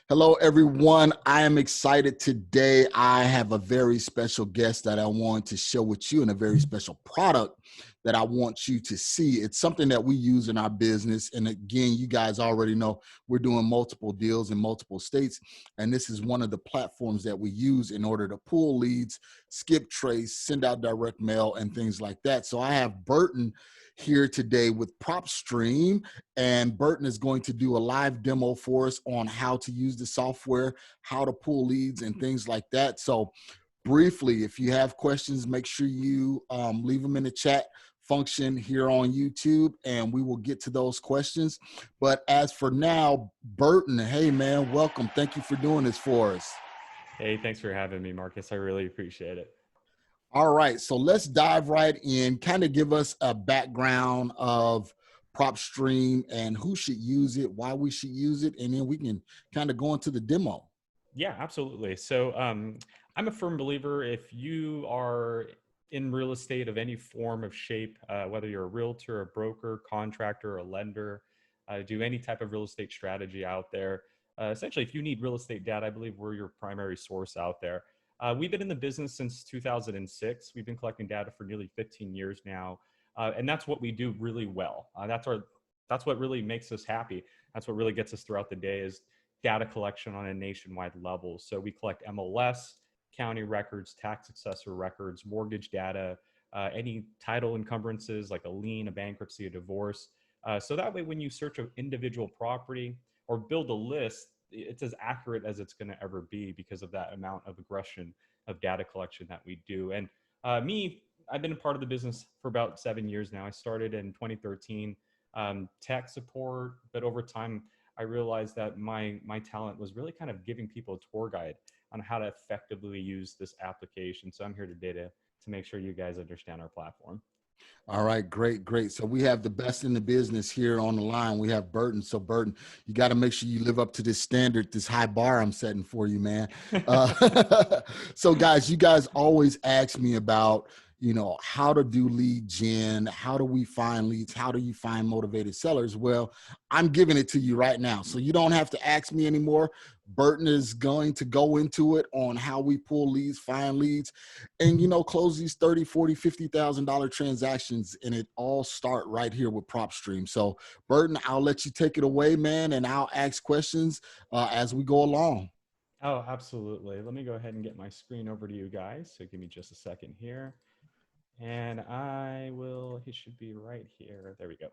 Hello, everyone. I am excited today. I have a very special guest that I want to share with you and a very special product that I want you to see. It's something that we use in our business. And again, you guys already know we're doing multiple deals in multiple states. And this is one of the platforms that we use in order to pull leads, skip trace, send out direct mail, and things like that. So I have Burton here today with Propstream. And Burton is going to do a live demo for us on how to use the software, how to pull leads and things like that. So briefly, if you have questions, make sure you leave them in the chat function here on YouTube and we will get to those questions. But as for now, Burton, hey man, welcome. Thank you for doing this for us. Hey, thanks for having me, Marcus. I really appreciate it. All right, so let's dive right in, kind of give us a background of Propstream and who should use it, why we should use it, and then we can kind of go into the demo. Yeah, absolutely. So I'm a firm believer if you are in real estate of any form of shape, whether you're a realtor, a broker, contractor, a lender, do any type of real estate strategy out there. Essentially, if you need real estate data, I believe we're your primary source out there. We've been in the business since 2006. We've been collecting data for nearly 15 years now. And that's what we do really well. That's what really makes us happy. That's what really gets us throughout the day is data collection on a nationwide level. So we collect MLS, county records, tax assessor records, mortgage data, any title encumbrances like a lien, a bankruptcy, a divorce. So that way, when you search an individual property or build a list, it's as accurate as it's going to ever be because of that amount of aggression of data collection that we do. And I've been a part of the business for about 7 years now. I started in 2013, tech support, but over time, I realized that my talent was really kind of giving people a tour guide on how to effectively use this application. So I'm here today to make sure you guys understand our platform. All right, great, great. So we have the best in the business here on the line. We have Burton. So Burton, you got to make sure you live up to this standard, this high bar I'm setting for you, man. So guys, you guys always ask me about, how to do lead gen, how do we find leads, how do you find motivated sellers? Well, I'm giving it to you right now. So you don't have to ask me anymore. Burton is going to go into it on how we pull leads, find leads, and close these 30, 40, $50,000 transactions, and it all start right here with Propstream. So Burton, I'll let you take it away, man, and I'll ask questions as we go along. Oh, absolutely. Let me go ahead and get my screen over to you guys. So give me just a second here. And he should be right here. There we go.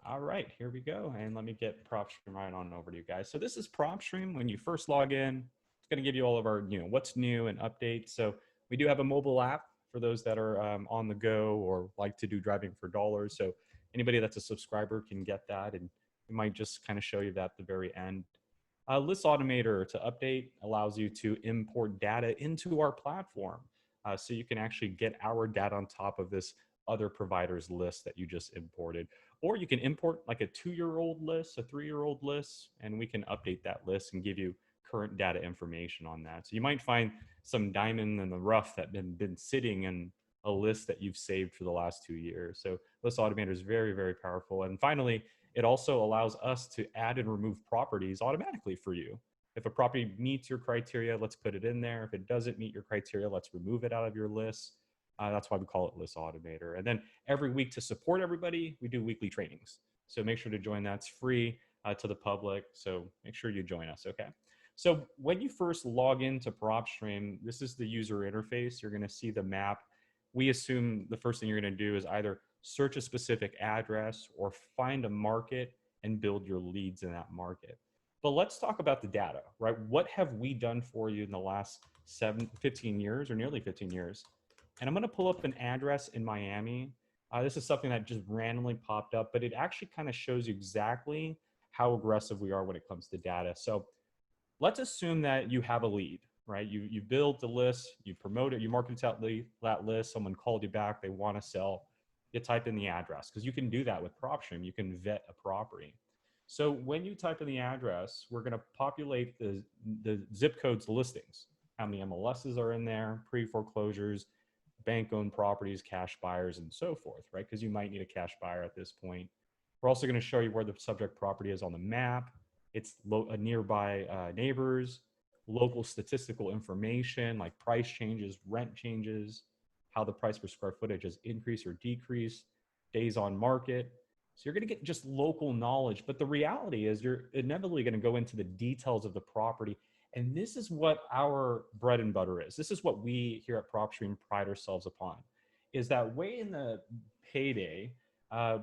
All right, here we go. And let me get Propstream right on over to you guys. So this is Propstream. When you first log in, it's going to give you all of our, what's new and updates. So we do have a mobile app for those that are on the go or like to do driving for dollars. So anybody that's a subscriber can get that. And it might just kind of show you that at the very end. List Automator to update allows you to import data into our platform. So you can actually get our data on top of this other provider's list that you just imported. Or you can import like a 2-year-old list, a 3-year-old list, and we can update that list and give you current data information on that. So you might find some diamond in the rough that been sitting in a list that you've saved for the last 2 years. So List Automator is very, very powerful. And finally, it also allows us to add and remove properties automatically for you. If a property meets your criteria, let's put it in there. If it doesn't meet your criteria, let's remove it out of your list. That's why we call it List Automator. And then every week to support everybody, we do weekly trainings. So make sure to join that. It's free to the public. So make sure you join us, okay? So when you first log into Propstream, this is the user interface. You're gonna see the map. We assume the first thing you're gonna do is either search a specific address or find a market and build your leads in that market. But let's talk about the data, right? What have we done for you in the last 15 years or nearly 15 years? And I'm going to pull up an address in Miami. This is something that just randomly popped up, but it actually kind of shows you exactly how aggressive we are when it comes to data. So let's assume that you have a lead, right? You build the list, you promote it, you market that list, someone called you back, they want to sell. You type in the address because you can do that with Propstream. You can vet a property. So when you type in the address, we're going to populate the zip codes listings. How many MLSs are in there, pre-foreclosures, bank-owned properties, cash buyers, and so forth, right? Because you might need a cash buyer at this point. We're also going to show you where the subject property is on the map. It's nearby neighbors, local statistical information like price changes, rent changes, how the price per square footage has increased or decreased, days on market. So you're going to get just local knowledge. But the reality is you're inevitably going to go into the details of the property. And this is what our bread and butter is. This is what we here at Propstream pride ourselves upon, is that way in the heyday,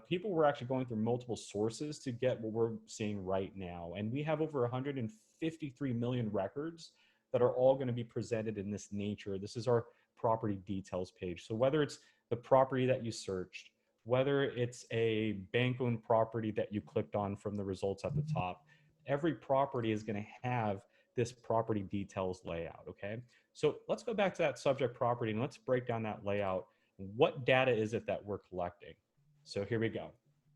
people were actually going through multiple sources to get what we're seeing right now. And we have over 153 million records that are all going to be presented in this nature. This is our property details page. So whether it's the property that you searched, whether it's a bank-owned property that you clicked on from the results at the top, every property is going to have this property details layout, okay? So let's go back to that subject property and let's break down that layout. What data is it that we're collecting? So here we go.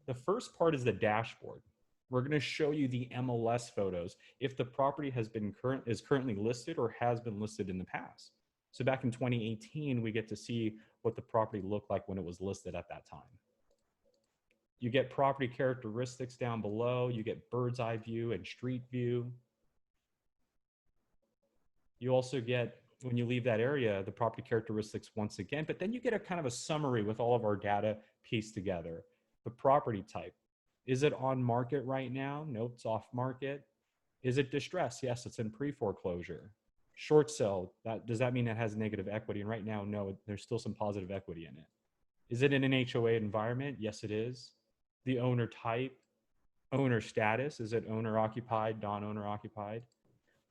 The first part is the dashboard. We're going to show you the MLS photos if the property is currently listed or has been listed in the past. So back in 2018, we get to see what the property looked like when it was listed at that time. You get property characteristics down below. You get bird's eye view and street view. You also get, when you leave that area, the property characteristics once again, but then you get a kind of a summary with all of our data pieced together. The property type. Is it on market right now? Nope, it's off market. Is it distressed? Yes, it's in pre-foreclosure. Short sale, does that mean it has negative equity? And right now, no, there's still some positive equity in it. Is it in an HOA environment? Yes, it is. The owner type, owner status, is it owner occupied, non-owner occupied?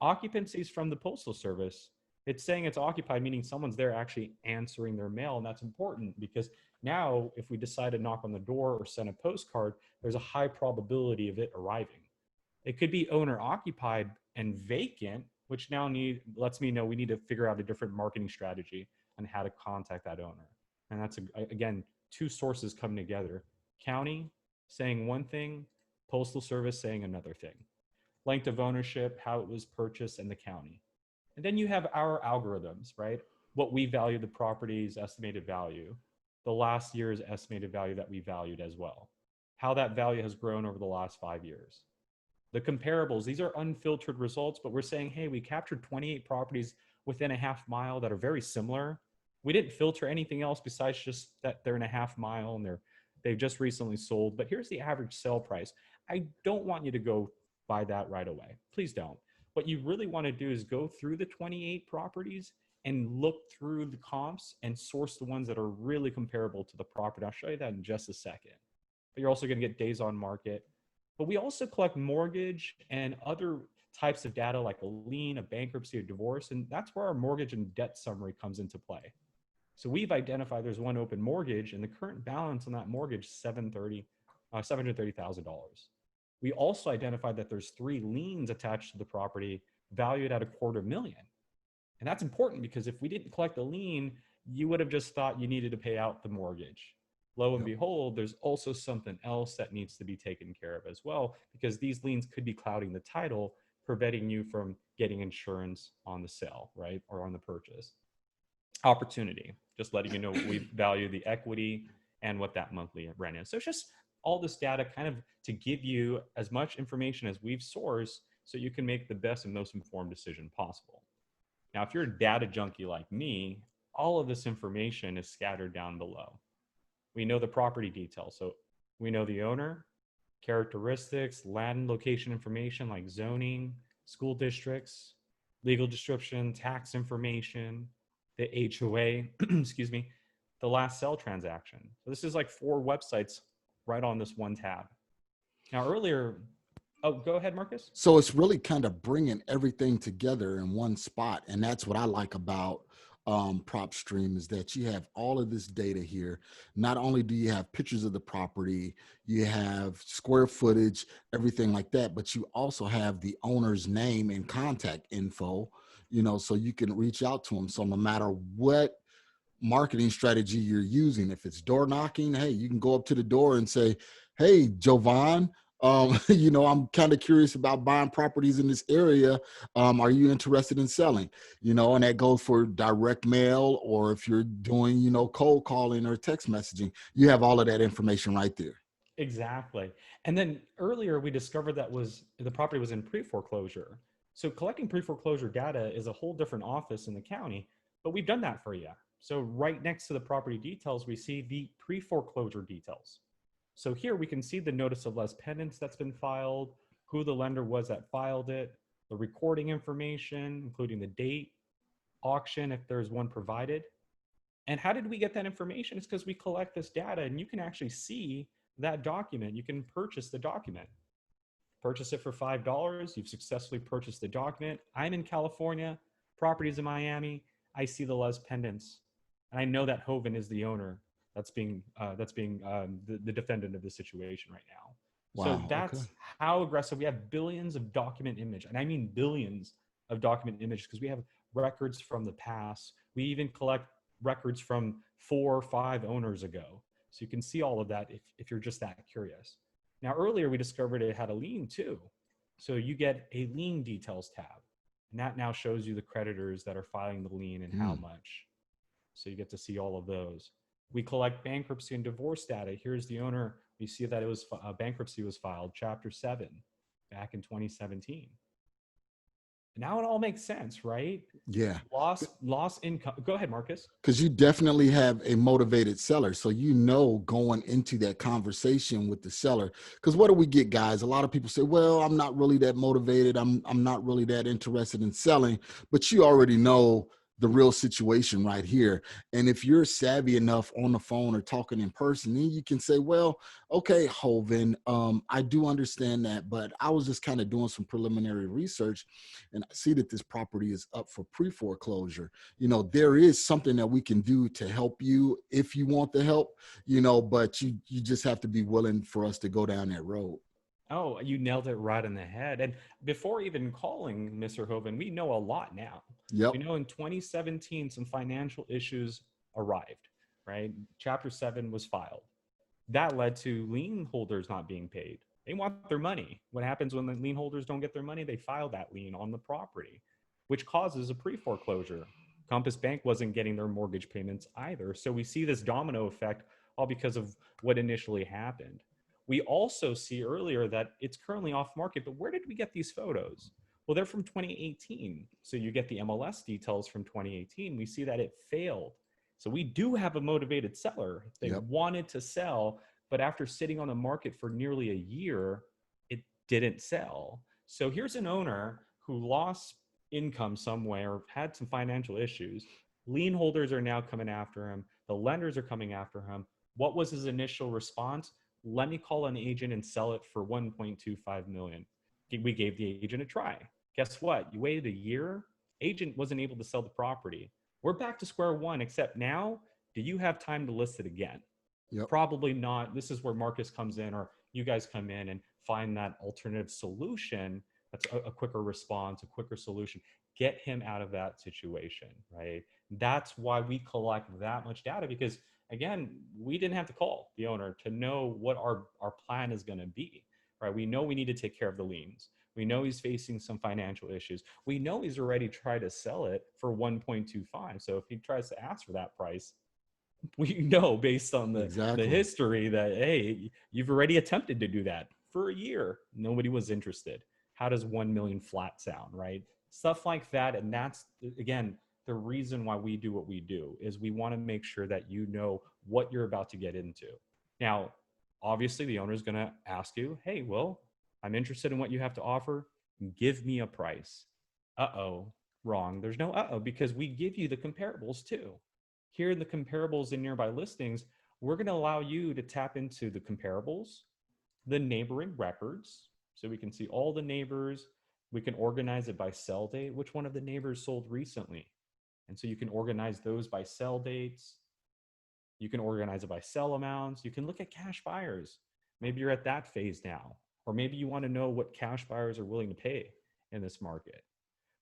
Occupancies from the Postal Service. It's saying it's occupied, meaning someone's there actually answering their mail. And that's important because now if we decide to knock on the door or send a postcard, there's a high probability of it arriving. It could be owner occupied and vacant, which now lets me know we need to figure out a different marketing strategy on how to contact that owner. And that's, again, two sources coming together. County saying one thing, Postal Service saying another thing. Length of ownership, how it was purchased, and the county. And then you have our algorithms, right? What we value the property's estimated value, the last year's estimated value that we valued as well, how that value has grown over the last 5 years. The comparables, these are unfiltered results, but we're saying, hey, we captured 28 properties within a half mile that are very similar. We didn't filter anything else besides just that they're in a half mile and they've just recently sold, but here's the average sale price. I don't want you to go buy that right away. Please don't. What you really want to do is go through the 28 properties and look through the comps and source the ones that are really comparable to the property. I'll show you that in just a second. But you're also going to get days on market. But we also collect mortgage and other types of data like a lien, a bankruptcy, a divorce, and that's where our mortgage and debt summary comes into play. So we've identified there's one open mortgage and the current balance on that mortgage is $730,000. We also identified that there's 3 liens attached to the property valued at $250,000. And that's important because if we didn't collect a lien, you would have just thought you needed to pay out the mortgage. Lo and behold, there's also something else that needs to be taken care of as well, because these liens could be clouding the title, preventing you from getting insurance on the sale, right? Or on the purchase. Opportunity, just letting you know we value the equity and what that monthly rent is. So it's just all this data kind of to give you as much information as we've sourced so you can make the best and most informed decision possible. Now, if you're a data junkie like me, all of this information is scattered down below. We know the property details. So we know the owner, characteristics, land location information like zoning, school districts, legal description, tax information, the HOA, excuse me, the last sale transaction. So this is like 4 websites right on this one tab. Now earlier, oh, go ahead, Marcus. So it's really kind of bringing everything together in one spot. And that's what I like about Propstream, is that you have all of this data here. Not only do you have pictures of the property, you have square footage, everything like that, but you also have the owner's name and contact info, so you can reach out to them. So no matter what marketing strategy you're using, if it's door knocking, hey, you can go up to the door and say, hey, Jovan, I'm kind of curious about buying properties in this area. Are you interested in selling? And that goes for direct mail, or if you're doing, cold calling or text messaging, you have all of that information right there. Exactly. And then earlier we discovered that was the property was in pre-foreclosure. So collecting pre-foreclosure data is a whole different office in the county, but we've done that for you. So right next to the property details, we see the pre-foreclosure details. So here we can see the notice of les pendants that's been filed, who the lender was that filed it, the recording information, including the date, auction if there's one provided. And how did we get that information? It's because we collect this data and you can actually see that document. You can purchase the document. Purchase it for $5. You've successfully purchased the document. I'm in California, properties in Miami. I see the les pendants. And I know that Hovind is the owner that's being the defendant of the situation right now. So Wow. Okay. that's how aggressive. We have billions of document image, and I mean billions of document images because we have records from the past. We even collect records from 4 or 5 owners ago. So you can see all of that if you're just that curious. Now, earlier we discovered it had a lien too. So you get a lien details tab. And that now shows you the creditors that are filing the lien and how Mm. much. So you get to see all of those. We collect bankruptcy and divorce data. Here's the owner. We see that it was bankruptcy was filed, Chapter 7, back in 2017. Now it all makes sense, right? Yeah. Loss income. Go ahead, Marcus. Because you definitely have a motivated seller. So you know going into that conversation with the seller. Because what do we get, guys? A lot of people say, well, I'm not really that motivated. I'm not really that interested in selling. But you already know the real situation right here. And if you're savvy enough on the phone or talking in person, then you can say, well, okay, Hovind, I do understand that, but I was just kind of doing some preliminary research and I see that this property is up for pre-foreclosure. There is something that we can do to help you if you want the help, but you just have to be willing for us to go down that road. Oh, you nailed it right on the head. And before even calling Mr. Hovind, we know a lot now. Yep. We know in 2017, some financial issues arrived, right? Chapter 7 was filed. That led to lien holders not being paid. They want their money. What happens when the lien holders don't get their money? They file that lien on the property, which causes a pre-foreclosure. Compass Bank wasn't getting their mortgage payments either. So we see this domino effect all because of what initially happened. We also see earlier that it's currently off market, but where did we get these photos? Well, they're from 2018. So you get the MLS details from 2018. We see that it failed. So we do have a motivated seller. They Yep. wanted to sell, but after sitting on the market for nearly a year, it didn't sell. So here's an owner who lost income somewhere, or had some financial issues. Lien holders are now coming after him. The lenders are coming after him. What was his initial response? Let me call an agent and sell it for 1.25 million. We gave the agent a try. Guess what? You waited a year. Agent wasn't able to sell the property. We're back to square one, except now, do you have time to list it again? Yep. Probably not. This is where Marcus comes in, or you guys come in and find that alternative solution. That's a quicker response, a quicker solution. Get him out of that situation, right? That's why we collect that much data, because again, we didn't have to call the owner to know what our plan is going to be, right? We know we need to take care of the liens. We know he's facing some financial issues. We know he's already tried to sell it for 1.25. So if he tries to ask for that price, we know based on the Exactly. history that, hey, you've already attempted to do that for a year. Nobody was interested. How does 1 million flat sound, right? Stuff like that. And that's, again, the reason why we do what we do is we want to make sure that you know what you're about to get into. Now, obviously the owner is going to ask you, hey, well, I'm interested in what you have to offer. Give me a price. Uh-oh, wrong. There's no uh-oh, because we give you the comparables too. Here in the comparables in nearby listings, we're going to allow you to tap into the comparables, the neighboring records. So we can see all the neighbors. We can organize it by sell date. Which one of the neighbors sold recently? And so you can organize those by sell dates. You can organize it by sell amounts. You can look at cash buyers. Maybe you're at that phase now, or maybe you want to know what cash buyers are willing to pay in this market.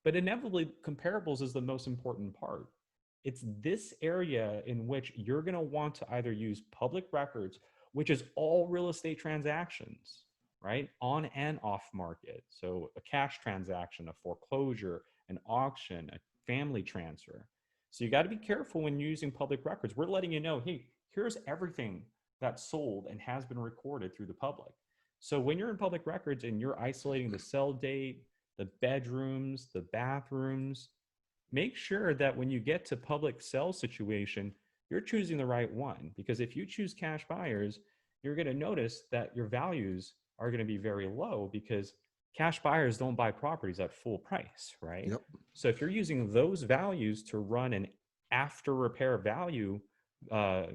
But inevitably, comparables is the most important part. It's this area in which you're going to want to either use public records, which is all real estate transactions, right? On and off market. So a cash transaction, a foreclosure, an auction, a family transfer. So you got to be careful when using public records. We're letting you know, hey, here's everything that sold and has been recorded through the public. So when you're in public records and you're isolating the sell date, the bedrooms, the bathrooms, make sure that when you get to public sell situation, you're choosing the right one. Because if you choose cash buyers, you're going to notice that your values are going to be very low because cash buyers don't buy properties at full price, right? Yep. So if you're using those values to run an after repair value uh,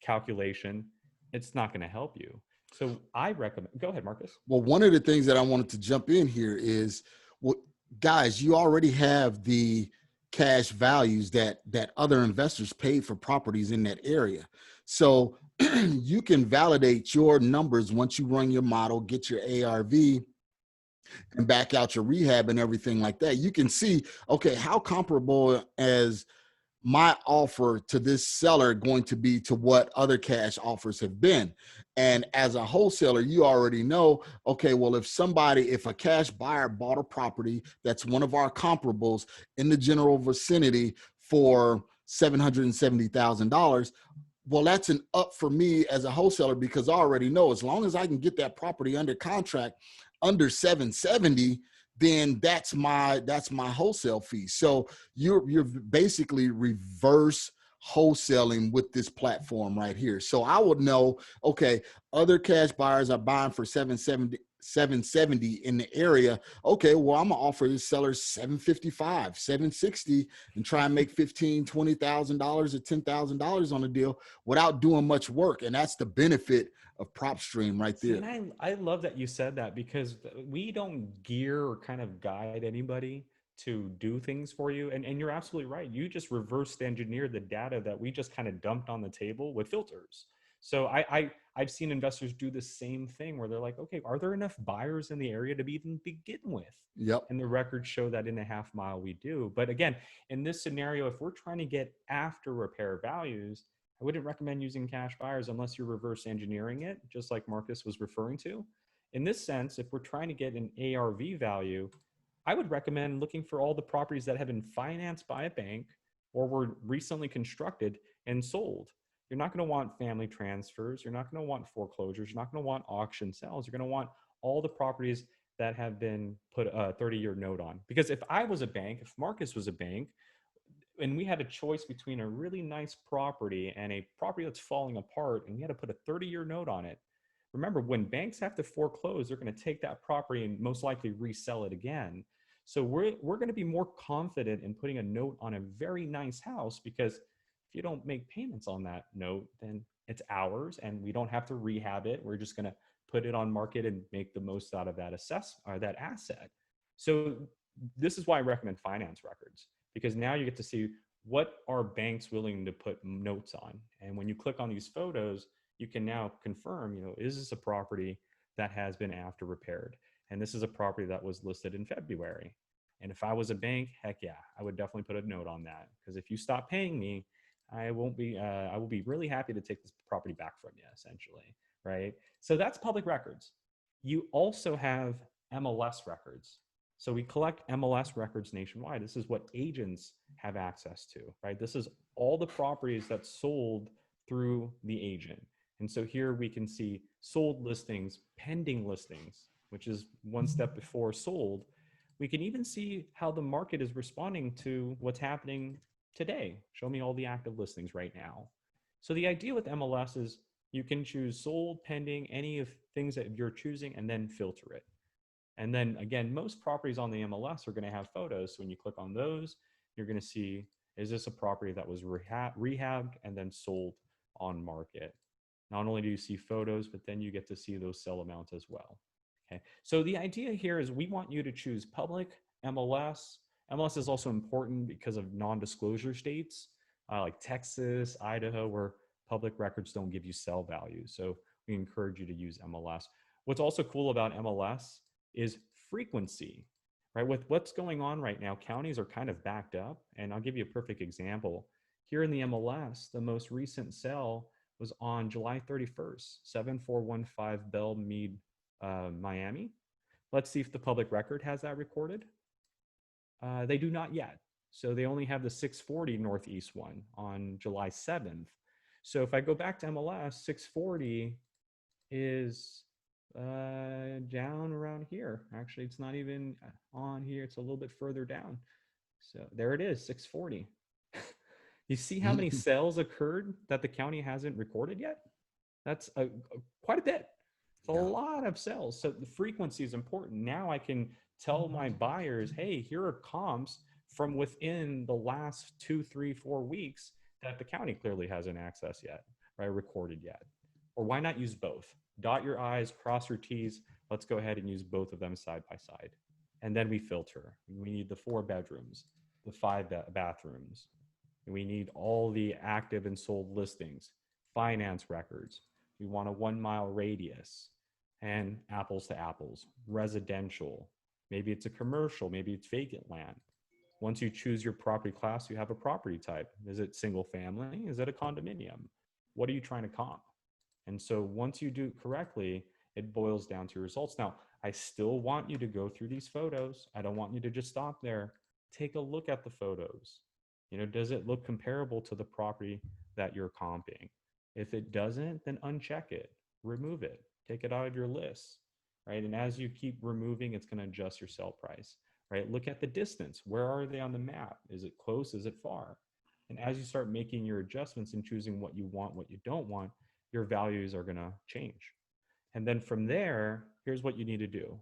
calculation, it's not going to help you. So I recommend, go ahead, Marcus. Well, one of the things that I wanted to jump in here is, well, guys, you already have the cash values that other investors paid for properties in that area. So you can validate your numbers once you run your model, get your ARV, and back out your rehab and everything like that. You can see, okay, how comparable as my offer to this seller going to be to what other cash offers have been. And as a wholesaler, you already know, okay, well, if a cash buyer bought a property that's one of our comparables in the general vicinity for $770,000, well, that's an up for me as a wholesaler, because I already know as long as I can get that property under contract under 770, then that's my wholesale fee. So you're basically reverse wholesaling with this platform right here. So I would know, okay, other cash buyers are buying for 770 in the area. Okay, well, I'm gonna offer this seller 755, 760, and try and make $15,000, $20,000 or $10,000 on a deal without doing much work. And that's the benefit of Propstream right See, there. and I love that you said that because we don't gear or kind of guide anybody to do things for you. And you're absolutely right. You just reversed engineer the data that we just kind of dumped on the table with filters. So I've seen investors do the same thing where they're like, okay, are there enough buyers in the area to even begin with? Yep. And the records show that in a half mile we do. But again, in this scenario, if we're trying to get after repair values, I wouldn't recommend using cash buyers unless you're reverse engineering it, just like Marcus was referring to. In this sense, if we're trying to get an ARV value, I would recommend looking for all the properties that have been financed by a bank or were recently constructed and sold. You're not going to want family transfers. You're not going to want foreclosures. You're not going to want auction sales. You're going to want all the properties that have been put a 30-year note on. Because if I was a bank, if Marcus was a bank, and we had a choice between a really nice property and a property that's falling apart, and we had to put a 30-year note on it. Remember, when banks have to foreclose, they're going to take that property and most likely resell it again. So we're going to be more confident in putting a note on a very nice house, because if you don't make payments on that note, then it's ours and we don't have to rehab it. We're just going to put it on market and make the most out of that asset. So this is why I recommend finance records, because now you get to see what are banks willing to put notes on. And when you click on these photos, you can now confirm, is this a property that has been after repaired? And this is a property that was listed in February. And if I was a bank, heck yeah, I would definitely put a note on that. Because if you stop paying me, I will be really happy to take this property back from you, essentially, right? So that's public records. You also have MLS records. So we collect MLS records nationwide. This is what agents have access to, right? This is all the properties that sold through the agent. And so here we can see sold listings, pending listings, which is one step before sold. We can even see how the market is responding to what's happening today. Show me all the active listings right now. So the idea with MLS is you can choose sold, pending, any of things that you're choosing, and then filter it. And then again, most properties on the MLS are going to have photos. So when you click on those, you're going to see, is this a property that was rehabbed and then sold on market? Not only do you see photos, but then you get to see those sell amounts as well. Okay. So the idea here is we want you to choose public MLS. MLS is also important because of non-disclosure states like Texas, Idaho, where public records don't give you sell value. So we encourage you to use MLS. What's also cool about MLS is frequency, right? With what's going on right now, counties are kind of backed up. And I'll give you a perfect example. Here in the MLS, the most recent sale was on July 31st, 7415 Belle Meade, Miami. Let's see if the public record has that recorded. They do not yet. So they only have the 640 Northeast one on July 7th. So if I go back to MLS, 640 is down around here. Actually, it's not even on here. It's a little bit further down. So there it is, 640. You see how many sales occurred that the county hasn't recorded yet? That's quite a bit. It's a lot of sales. So the frequency is important. Now I can tell my buyers, hey, here are comps from within the last 2, 3, 4 weeks that the county clearly hasn't accessed yet, right? Recorded yet. Or why not use both? Dot your I's, cross your T's. Let's go ahead and use both of them side by side. And then we filter. We need the 4 bedrooms, the 5 bathrooms. We need all the active and sold listings, finance records. We want a 1 mile radius and apples to apples, residential. Maybe it's a commercial, maybe it's vacant land. Once you choose your property class, you have a property type. Is it single family? Is it a condominium? What are you trying to comp? And so once you do it correctly, it boils down to results. Now, I still want you to go through these photos. I don't want you to just stop there. Take a look at the photos. You know, does it look comparable to the property that you're comping? If it doesn't, then uncheck it, remove it, take it out of your list, right? And as you keep removing, it's going to adjust your sell price, right? Look at the distance. Where are they on the map? Is it close? Is it far? And as you start making your adjustments and choosing what you want, what you don't want, your values are going to change. And then from there, here's what you need to do.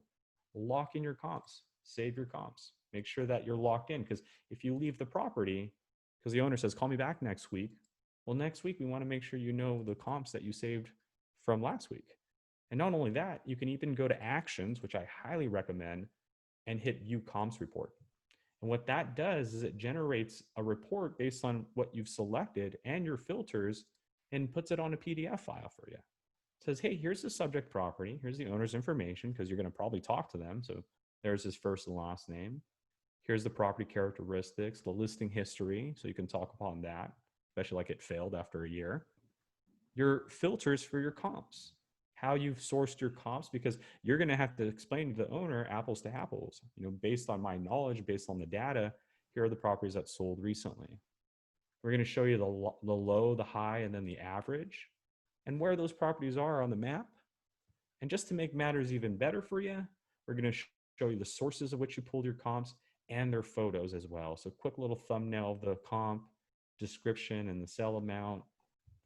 Lock in your comps, save your comps, make sure that you're locked in. Because if you leave the property, because the owner says, call me back next week. Well, next week, we want to make sure you know the comps that you saved from last week. And not only that, you can even go to actions, which I highly recommend, and hit view comps report. And what that does is it generates a report based on what you've selected and your filters and puts it on a PDF file for you. It says, hey, here's the subject property. Here's the owner's information, because you're going to probably talk to them. So there's his first and last name. Here's the property characteristics, the listing history. So you can talk upon that, especially like it failed after a year. Your filters for your comps, how you've sourced your comps, because you're going to have to explain to the owner apples to apples, you know, based on my knowledge, based on the data, here are the properties that sold recently. We're going to show you the low, the high, and then the average, and where those properties are on the map. And just to make matters even better for you, we're going to show you the sources of which you pulled your comps and their photos as well. So quick little thumbnail of the comp, description and the sell amount,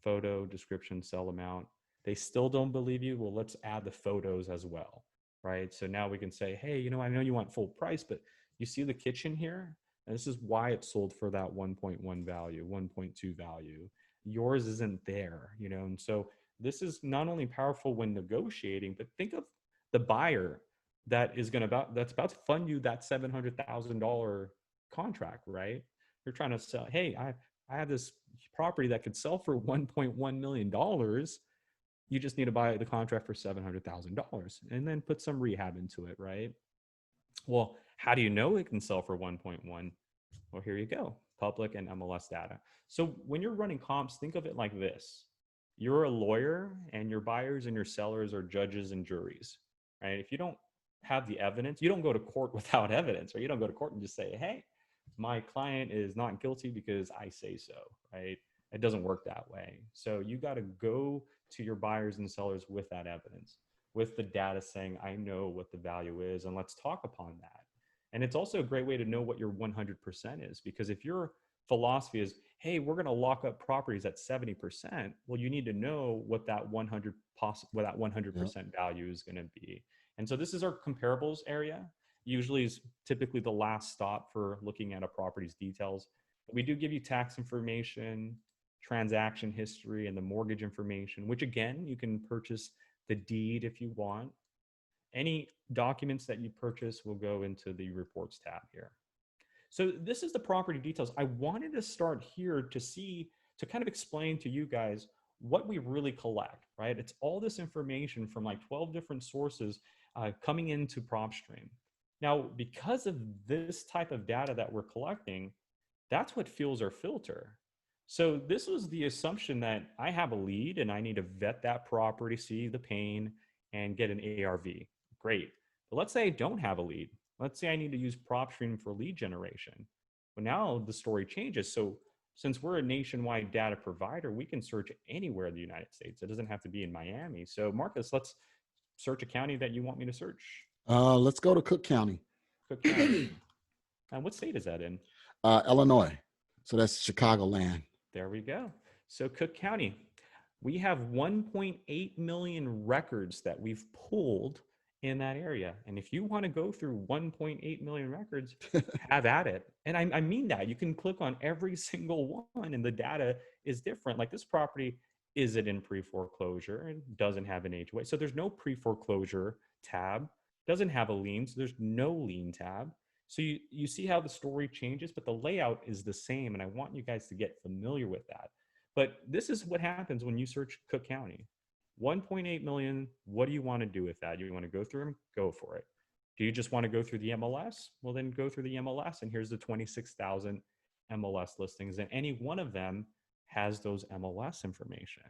photo, description, sell amount. They still don't believe you. Well, let's add the photos as well, right? So now we can say, hey, you know, I know you want full price, but you see the kitchen here? And this is why it sold for that 1.1 value, 1.2 value. Yours isn't there, you know? And so this is not only powerful when negotiating, but think of the buyer that's about to fund you that $700,000 contract, right? You're trying to sell, hey, I have this property that could sell for $1.1 million. You just need to buy the contract for $700,000 and then put some rehab into it, right? Well, how do you know it can sell for 1.1? Well, here you go, public and MLS data. So when you're running comps, think of it like this. You're a lawyer and your buyers and your sellers are judges and juries, right? If you don't have the evidence, you don't go to court without evidence, or you don't go to court and just say, hey, my client is not guilty because I say so, right? It doesn't work that way. So you got to go to your buyers and sellers with that evidence, with the data saying, I know what the value is, and let's talk upon that. And it's also a great way to know what your 100% is, because if your philosophy is, hey, we're going to lock up properties at 70%, well, you need to know what that 100% value is going to be. And so this is our comparables area. Usually is typically the last stop for looking at a property's details. But we do give you tax information, transaction history, and the mortgage information, which again, you can purchase the deed if you want. Any documents that you purchase will go into the reports tab here. So this is the property details. I wanted to start here to kind of explain to you guys what we really collect, right? It's all this information from like 12 different sources coming into Propstream. Now, because of this type of data that we're collecting, that's what fuels our filter. So this was the assumption that I have a lead and I need to vet that property, see the pain, and get an ARV. Great. But let's say I don't have a lead. Let's say I need to use Propstream for lead generation. Well, now the story changes. So Since we're a nationwide data provider, we can search anywhere in the United States. It doesn't have to be in Miami. So Marcus, let's search a county that you want me to search. Let's go to Cook County. Cook County. And what state is that in? Illinois. So that's Chicagoland. There we go. So Cook County, we have 1.8 million records that we've pulled in that area. And if you want to go through 1.8 million records, have at it. And I mean that. You can click on every single one and the data is different. Like this property, is it in pre-foreclosure and doesn't have an HOA? So there's no pre-foreclosure tab, doesn't have a lien, so there's no lien tab. So you see how the story changes, but the layout is the same. And I want you guys to get familiar with that. But this is what happens when you search Cook County. 1.8 million, what do you want to do with that? You want to go through them? Go for it. Do you just want to go through the MLS? Well, then go through the MLS, and here's the 26,000 MLS listings, and any one of them has those MLS information.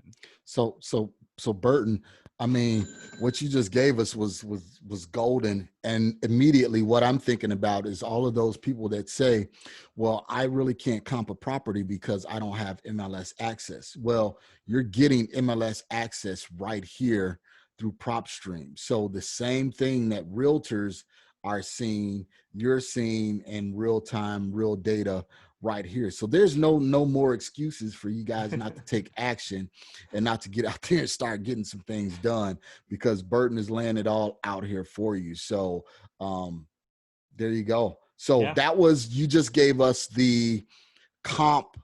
So Burton, I mean, what you just gave us was golden. And immediately what I'm thinking about is all of those people that say, well, I really can't comp a property because I don't have MLS access. Well, you're getting MLS access right here through Propstream. So the same thing that realtors are seeing, you're seeing in real time, real data right here. So there's no more excuses for you guys not to take action and not to get out there and start getting some things done, because Burton is laying it all out here for you. So there you go. So that was, you just gave us the comp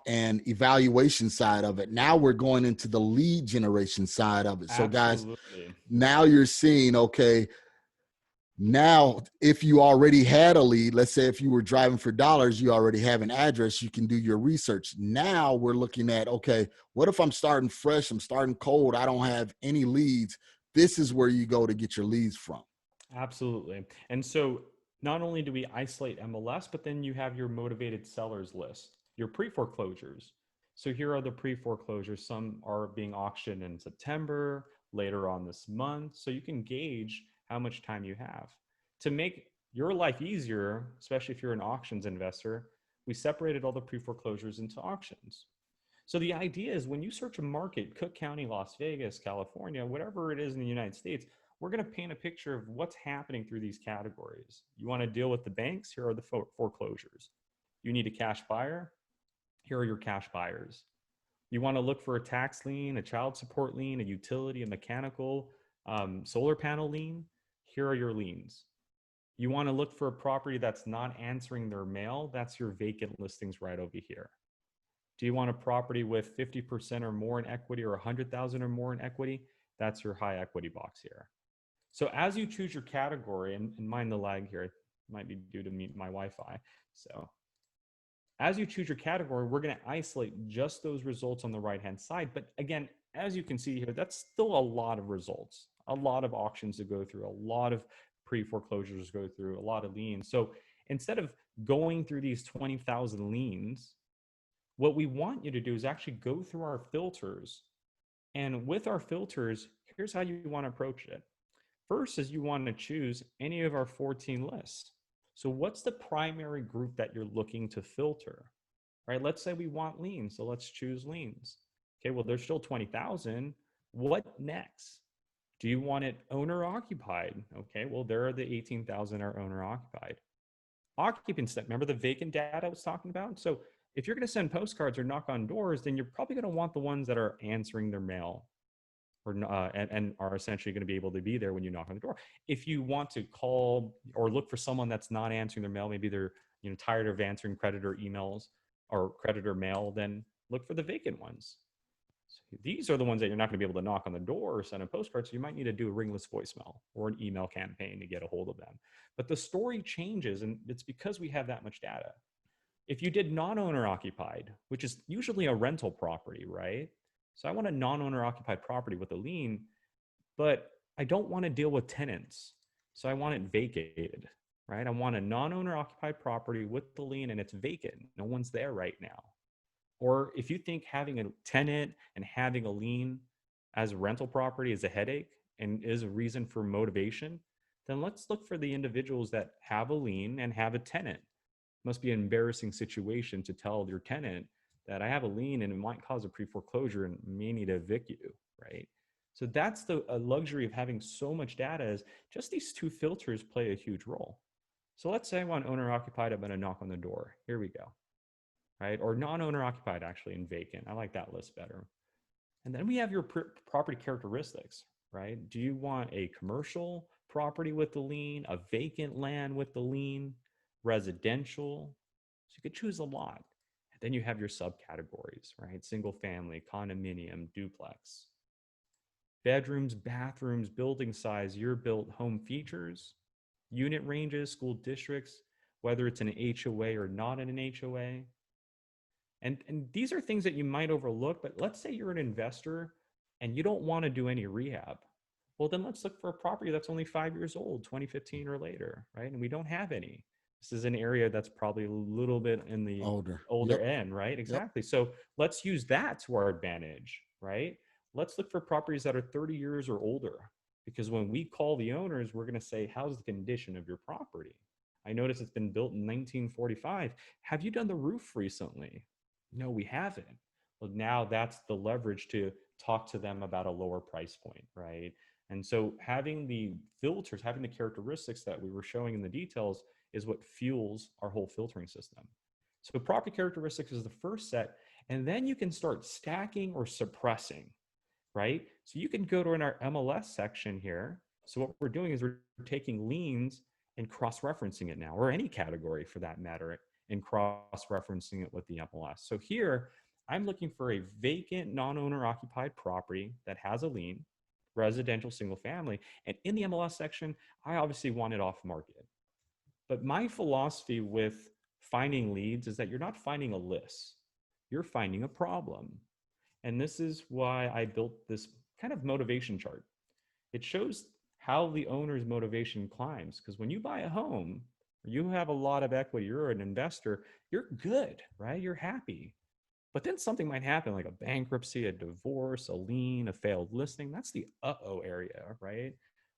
and evaluation side of it. Now we're going into the lead generation side of it. So guys, now you're seeing, okay, now, if you already had a lead, let's say if you were driving for dollars, you already have an address, you can do your research. Now we're looking at, okay, what if I'm starting fresh, I'm starting cold, I don't have any leads? This is where you go to get your leads from. Absolutely. And so not only do we isolate MLS, but then you have your motivated sellers list, your pre-foreclosures. So here are the pre-foreclosures. Some are being auctioned in September, later on this month. So you can gauge how much time you have. To make your life easier, especially if you're an auctions investor, we separated all the pre-foreclosures into auctions. So the idea is when you search a market, Cook County, Las Vegas, California, whatever it is in the United States, we're going to paint a picture of what's happening through these categories. You want to deal with the banks? Here are the foreclosures. You need a cash buyer? Here are your cash buyers. You want to look for a tax lien, a child support lien, a utility, a mechanical, solar panel lien? Here are your liens. You want to look for a property that's not answering their mail? That's your vacant listings right over here. Do you want a property with 50% or more in equity or 100,000 or more in equity? That's your high equity box here. So as you choose your category, and mind the lag here, it might be due to my Wi-Fi. So as you choose your category, we're going to isolate just those results on the right-hand side. But again, as you can see here, that's still a lot of results, a lot of auctions to go through, a lot of pre-foreclosures to go through, a lot of liens. So instead of going through these 20,000 liens, what we want you to do is actually go through our filters. And with our filters, here's how you want to approach it. First is you want to choose any of our 14 lists. So what's the primary group that you're looking to filter, right? Let's say we want liens, so let's choose liens. Okay, well, there's still 20,000. What next? Do you want it owner occupied? Okay, well, there are the 18,000 are owner occupied. Occupancy, remember the vacant data I was talking about? So if you're going to send postcards or knock on doors, then you're probably going to want the ones that are answering their mail, or and are essentially going to be able to be there when you knock on the door. If you want to call or look for someone that's not answering their mail, maybe they're tired of answering creditor emails or creditor mail, then look for the vacant ones. So these are the ones that you're not going to be able to knock on the door or send a postcard. So you might need to do a ringless voicemail or an email campaign to get a hold of them. But the story changes, and it's because we have that much data. If you did non-owner occupied, which is usually a rental property, right? So I want a non-owner occupied property with a lien, but I don't want to deal with tenants. So I want it vacated, right? I want a non-owner occupied property with the lien and it's vacant. No one's there right now. Or if you think having a tenant and having a lien as a rental property is a headache and is a reason for motivation, then let's look for the individuals that have a lien and have a tenant. Must be an embarrassing situation to tell your tenant that I have a lien and it might cause a pre-foreclosure and may need to evict you, right? So that's the luxury of having so much data, is just these two filters play a huge role. So let's say I want owner occupied, I'm going to knock on the door. Here we go, right? Or non-owner occupied actually, and vacant. I like that list better. And then we have your property characteristics, right? Do you want a commercial property with the lien, a vacant land with the lien, residential? So you could choose a lot. And then you have your subcategories, right? Single family, condominium, duplex. Bedrooms, bathrooms, building size, year built home features, unit ranges, school districts, whether it's an HOA or not in an HOA. And these are things that you might overlook, but let's say you're an investor and you don't want to do any rehab. Well, then let's look for a property that's only 5 years old, 2015 or later, right? And we don't have any. This is an area that's probably a little bit in the older end, right? Exactly. Yep. So let's use that to our advantage, right? Let's look for properties that are 30 years or older, because when we call the owners, we're going to say, how's the condition of your property? I noticed it's been built in 1945. Have you done the roof recently? No, we haven't. Well, now that's the leverage to talk to them about a lower price point, right? And so having the filters, having the characteristics that we were showing in the details is what fuels our whole filtering system. So property characteristics is the first set, and then you can start stacking or suppressing, right? So you can go to our MLS section here. So what we're doing is we're taking liens and cross-referencing it now, or any category for that matter, and cross-referencing it with the MLS. So here, I'm looking for a vacant, non-owner occupied property that has a lien, residential single family. And in the MLS section, I obviously want it off market. But my philosophy with finding leads is that you're not finding a list, you're finding a problem. And this is why I built this kind of motivation chart. It shows how the owner's motivation climbs. Because when you buy a home, you have a lot of equity, you're an investor, you're good, right? You're happy. But then something might happen, like a bankruptcy, a divorce, a lien, a failed listing. That's the uh-oh area, right?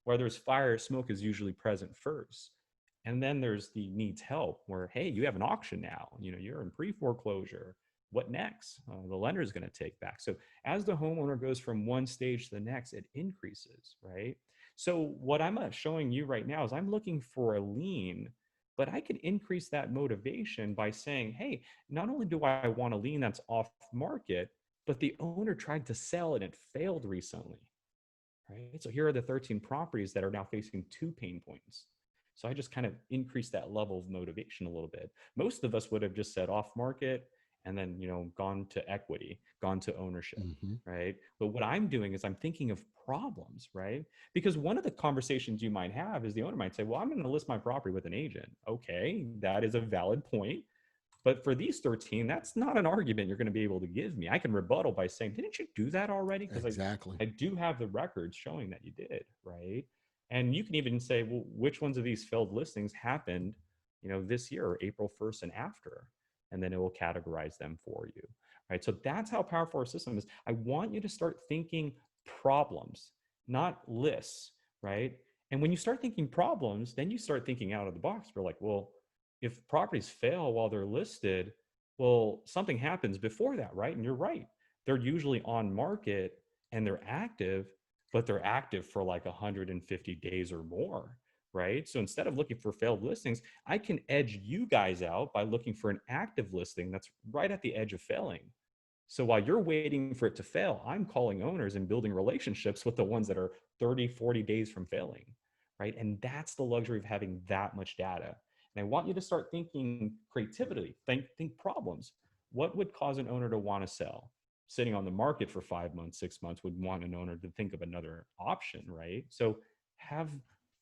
Where there's fire, smoke is usually present first. And then there's the needs help, where, hey, you have an auction now, you're in pre-foreclosure. What next? The lender is going to take back. So as the homeowner goes from one stage to the next, it increases, right? So what I'm showing you right now is I'm looking for a lien, but I can increase that motivation by saying, hey, not only do I want a lien that's off market, but the owner tried to sell and it failed recently, right? So here are the 13 properties that are now facing 2 pain points. So I just kind of increased that level of motivation a little bit. Most of us would have just said off market and then, gone to equity, gone to ownership, right? But what I'm doing is I'm thinking of problems, right? Because one of the conversations you might have is the owner might say, well, I'm going to list my property with an agent. Okay, that is a valid point. But for these 13, that's not an argument you're going to be able to give me. I can rebuttal by saying, didn't you do that already? Because exactly. I do have the records showing that you did, right? And you can even say, well, which ones of these failed listings happened, this year, or April 1st and after? And then it will categorize them for you, right? So that's how powerful our system is. I want you to start thinking problems, not lists, right? And when you start thinking problems, then you start thinking out of the box. We're like, well, if properties fail while they're listed, well, something happens before that, right? And you're right. They're usually on market and they're active, but they're active for like 150 days or more, right? So instead of looking for failed listings, I can edge you guys out by looking for an active listing that's right at the edge of failing. So while you're waiting for it to fail, I'm calling owners and building relationships with the ones that are 30, 40 days from failing, right? And that's the luxury of having that much data. And I want you to start thinking creativity, think problems. What would cause an owner to want to sell? Sitting on the market for 5 months, 6 months would want an owner to think of another option, right? So have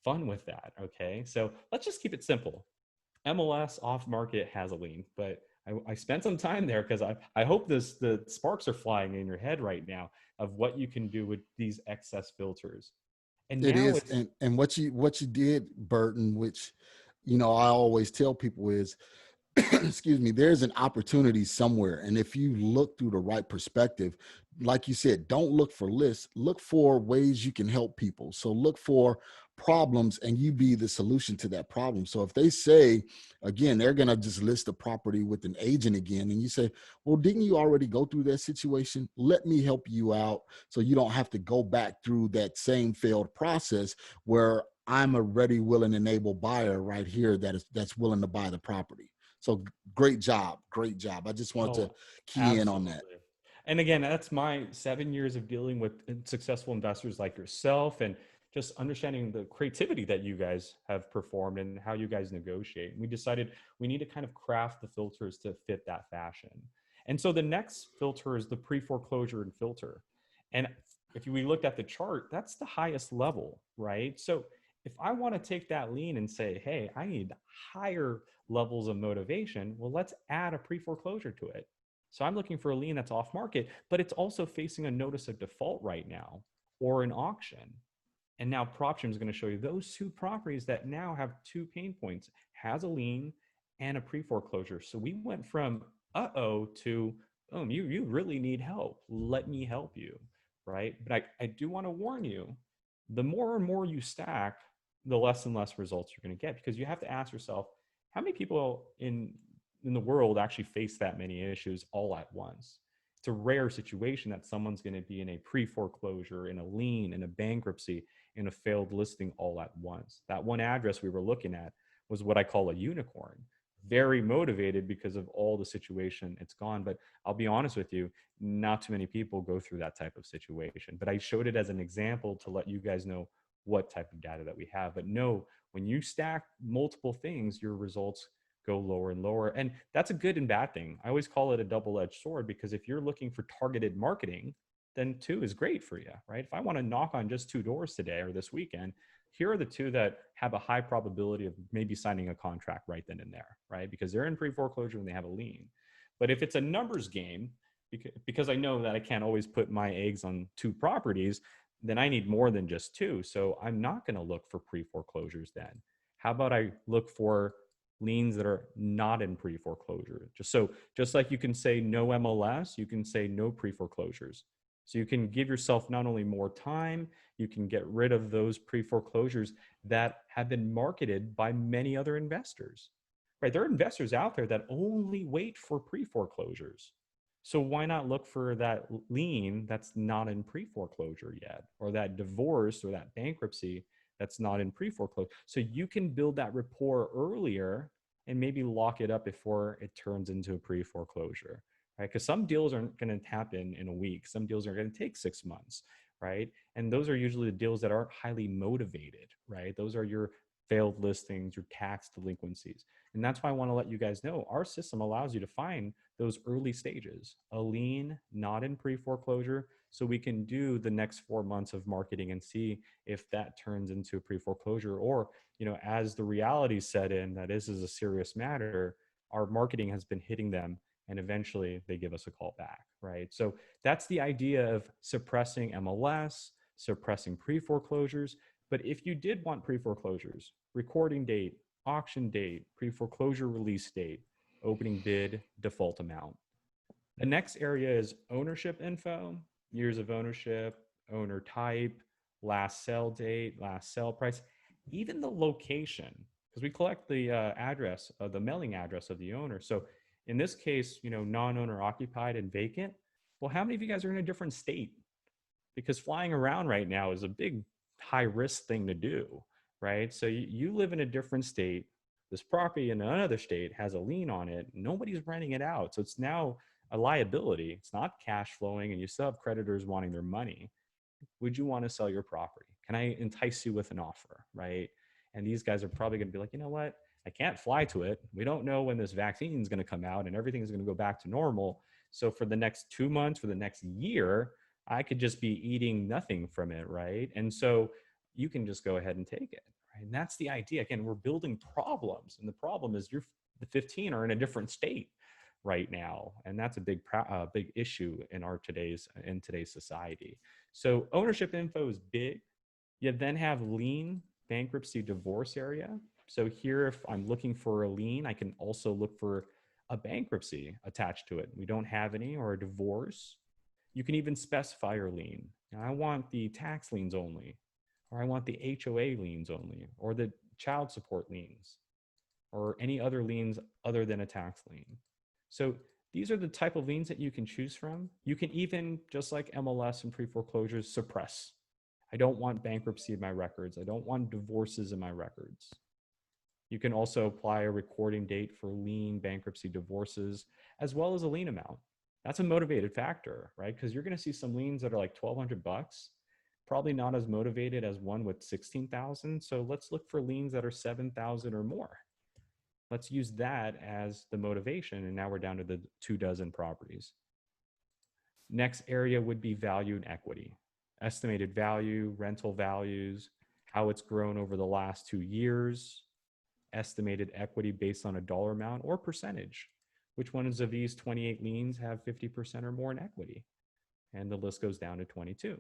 fun with that, okay? So let's just keep it simple. MLS off market has a lien, but I spent some time there because I hope the sparks are flying in your head right now of what you can do with these excess filters. And it now is, and what you did, Burton, which I always tell people is, excuse me, there's an opportunity somewhere. And if you look through the right perspective, like you said, don't look for lists, look for ways you can help people. So look for problems and you be the solution to that problem. So if they say, again, they're going to just list the property with an agent again, and you say, well, didn't you already go through that situation? Let me help you out so you don't have to go back through that same failed process where I'm a ready, willing, and able buyer right here that's willing to buy the property. So great job. Great job. I just wanted to Oh, key in on that. absolutely. And again, that's my 7 years of dealing with successful investors like yourself and just understanding the creativity that you guys have performed and how you guys negotiate. And we decided we need to kind of craft the filters to fit that fashion. And so the next filter is the pre-foreclosure and filter. And if we looked at the chart, that's the highest level, right? So if I want to take that lien and say, hey, I need higher levels of motivation, well, let's add a pre-foreclosure to it. So I'm looking for a lien that's off market, but it's also facing a notice of default right now or an auction. And now Propstream is going to show you those two properties that now have two pain points, has a lien and a pre-foreclosure. So we went from uh-oh to, oh, you really need help. Let me help you, right? But I do want to warn you, the more and more you stack, the less and less results you're going to get, because you have to ask yourself, how many people in the world actually face that many issues all at once? It's a rare situation that someone's going to be in a pre-foreclosure, in a lien, in a bankruptcy, in a failed listing all at once. That one address we were looking at was what I call a unicorn. Very motivated because of all the situation it's gone. But I'll be honest with you, not too many people go through that type of situation. But I showed it as an example to let you guys know what type of data that we have. But no, when you stack multiple things, your results go lower and lower. And that's a good and bad thing. I always call it a double-edged sword, because if you're looking for targeted marketing, then two is great for you, right? If I want to knock on just two doors today or this weekend, here are the two that have a high probability of maybe signing a contract right then and there, right? Because they're in pre-foreclosure and they have a lien. But if it's a numbers game, because I know that I can't always put my eggs on two properties, then I need more than just two. So I'm not going to look for pre-foreclosures then. How about I look for liens that are not in pre-foreclosure? Just like you can say no MLS, you can say no pre-foreclosures. So you can give yourself not only more time, you can get rid of those pre-foreclosures that have been marketed by many other investors, right? There are investors out there that only wait for pre-foreclosures. So why not look for that lien that's not in pre-foreclosure yet, or that divorce or that bankruptcy that's not in pre-foreclosure? So you can build that rapport earlier and maybe lock it up before it turns into a pre-foreclosure, right? Because some deals aren't going to happen in a week. Some deals are going to take 6 months, right? And those are usually the deals that aren't highly motivated, right? Those are your failed listings, your tax delinquencies. And that's why I want to let you guys know our system allows you to find those early stages, a lien not in pre-foreclosure, so we can do the next 4 months of marketing and see if that turns into a pre-foreclosure, or, as the reality set in that this is a serious matter, our marketing has been hitting them and eventually they give us a call back, right? So that's the idea of suppressing MLS, suppressing pre-foreclosures. But if you did want pre-foreclosures, recording date, auction date, pre-foreclosure release date, opening bid, default amount. The next area is ownership info, years of ownership, owner type, last sell date, last sell price, even the location, because we collect the address, the mailing address of the owner. So in this case, non-owner occupied and vacant. Well, how many of you guys are in a different state? Because flying around right now is a big high risk thing to do, right? So you live in a different state. This property in another state has a lien on it. Nobody's renting it out. So it's now a liability. It's not cash flowing, and you still have creditors wanting their money. Would you want to sell your property? Can I entice you with an offer, right? And these guys are probably going to be like, you know what? I can't fly to it. We don't know when this vaccine is going to come out and everything is going to go back to normal. So for the next 2 months, for the next year, I could just be eating nothing from it, right? And so you can just go ahead and take it, right? And that's the idea. Again, we're building problems, and the problem is the 15 are in a different state right now, and that's a big issue in today's society. So ownership info is big. You then have lien, bankruptcy, divorce area. So here, if I'm looking for a lien, I can also look for a bankruptcy attached to it. We don't have any, or a divorce. You can even specify your lien. Now, I want the tax liens only, or I want the HOA liens only, or the child support liens, or any other liens other than a tax lien. So these are the type of liens that you can choose from. You can even, just like MLS and pre-foreclosures, suppress. I don't want bankruptcy in my records. I don't want divorces in my records. You can also apply a recording date for lien, bankruptcy, divorces, as well as a lien amount. That's a motivated factor, right? Because you're going to see some liens that are like $1,200, probably not as motivated as one with 16,000. So let's look for liens that are 7,000 or more. Let's use that as the motivation. And now we're down to the 24 properties. Next area would be value and equity. Estimated value, rental values, how it's grown over the last 2 years, estimated equity based on a dollar amount or percentage. Which ones of these 28 liens have 50% or more in equity? And the list goes down to 22.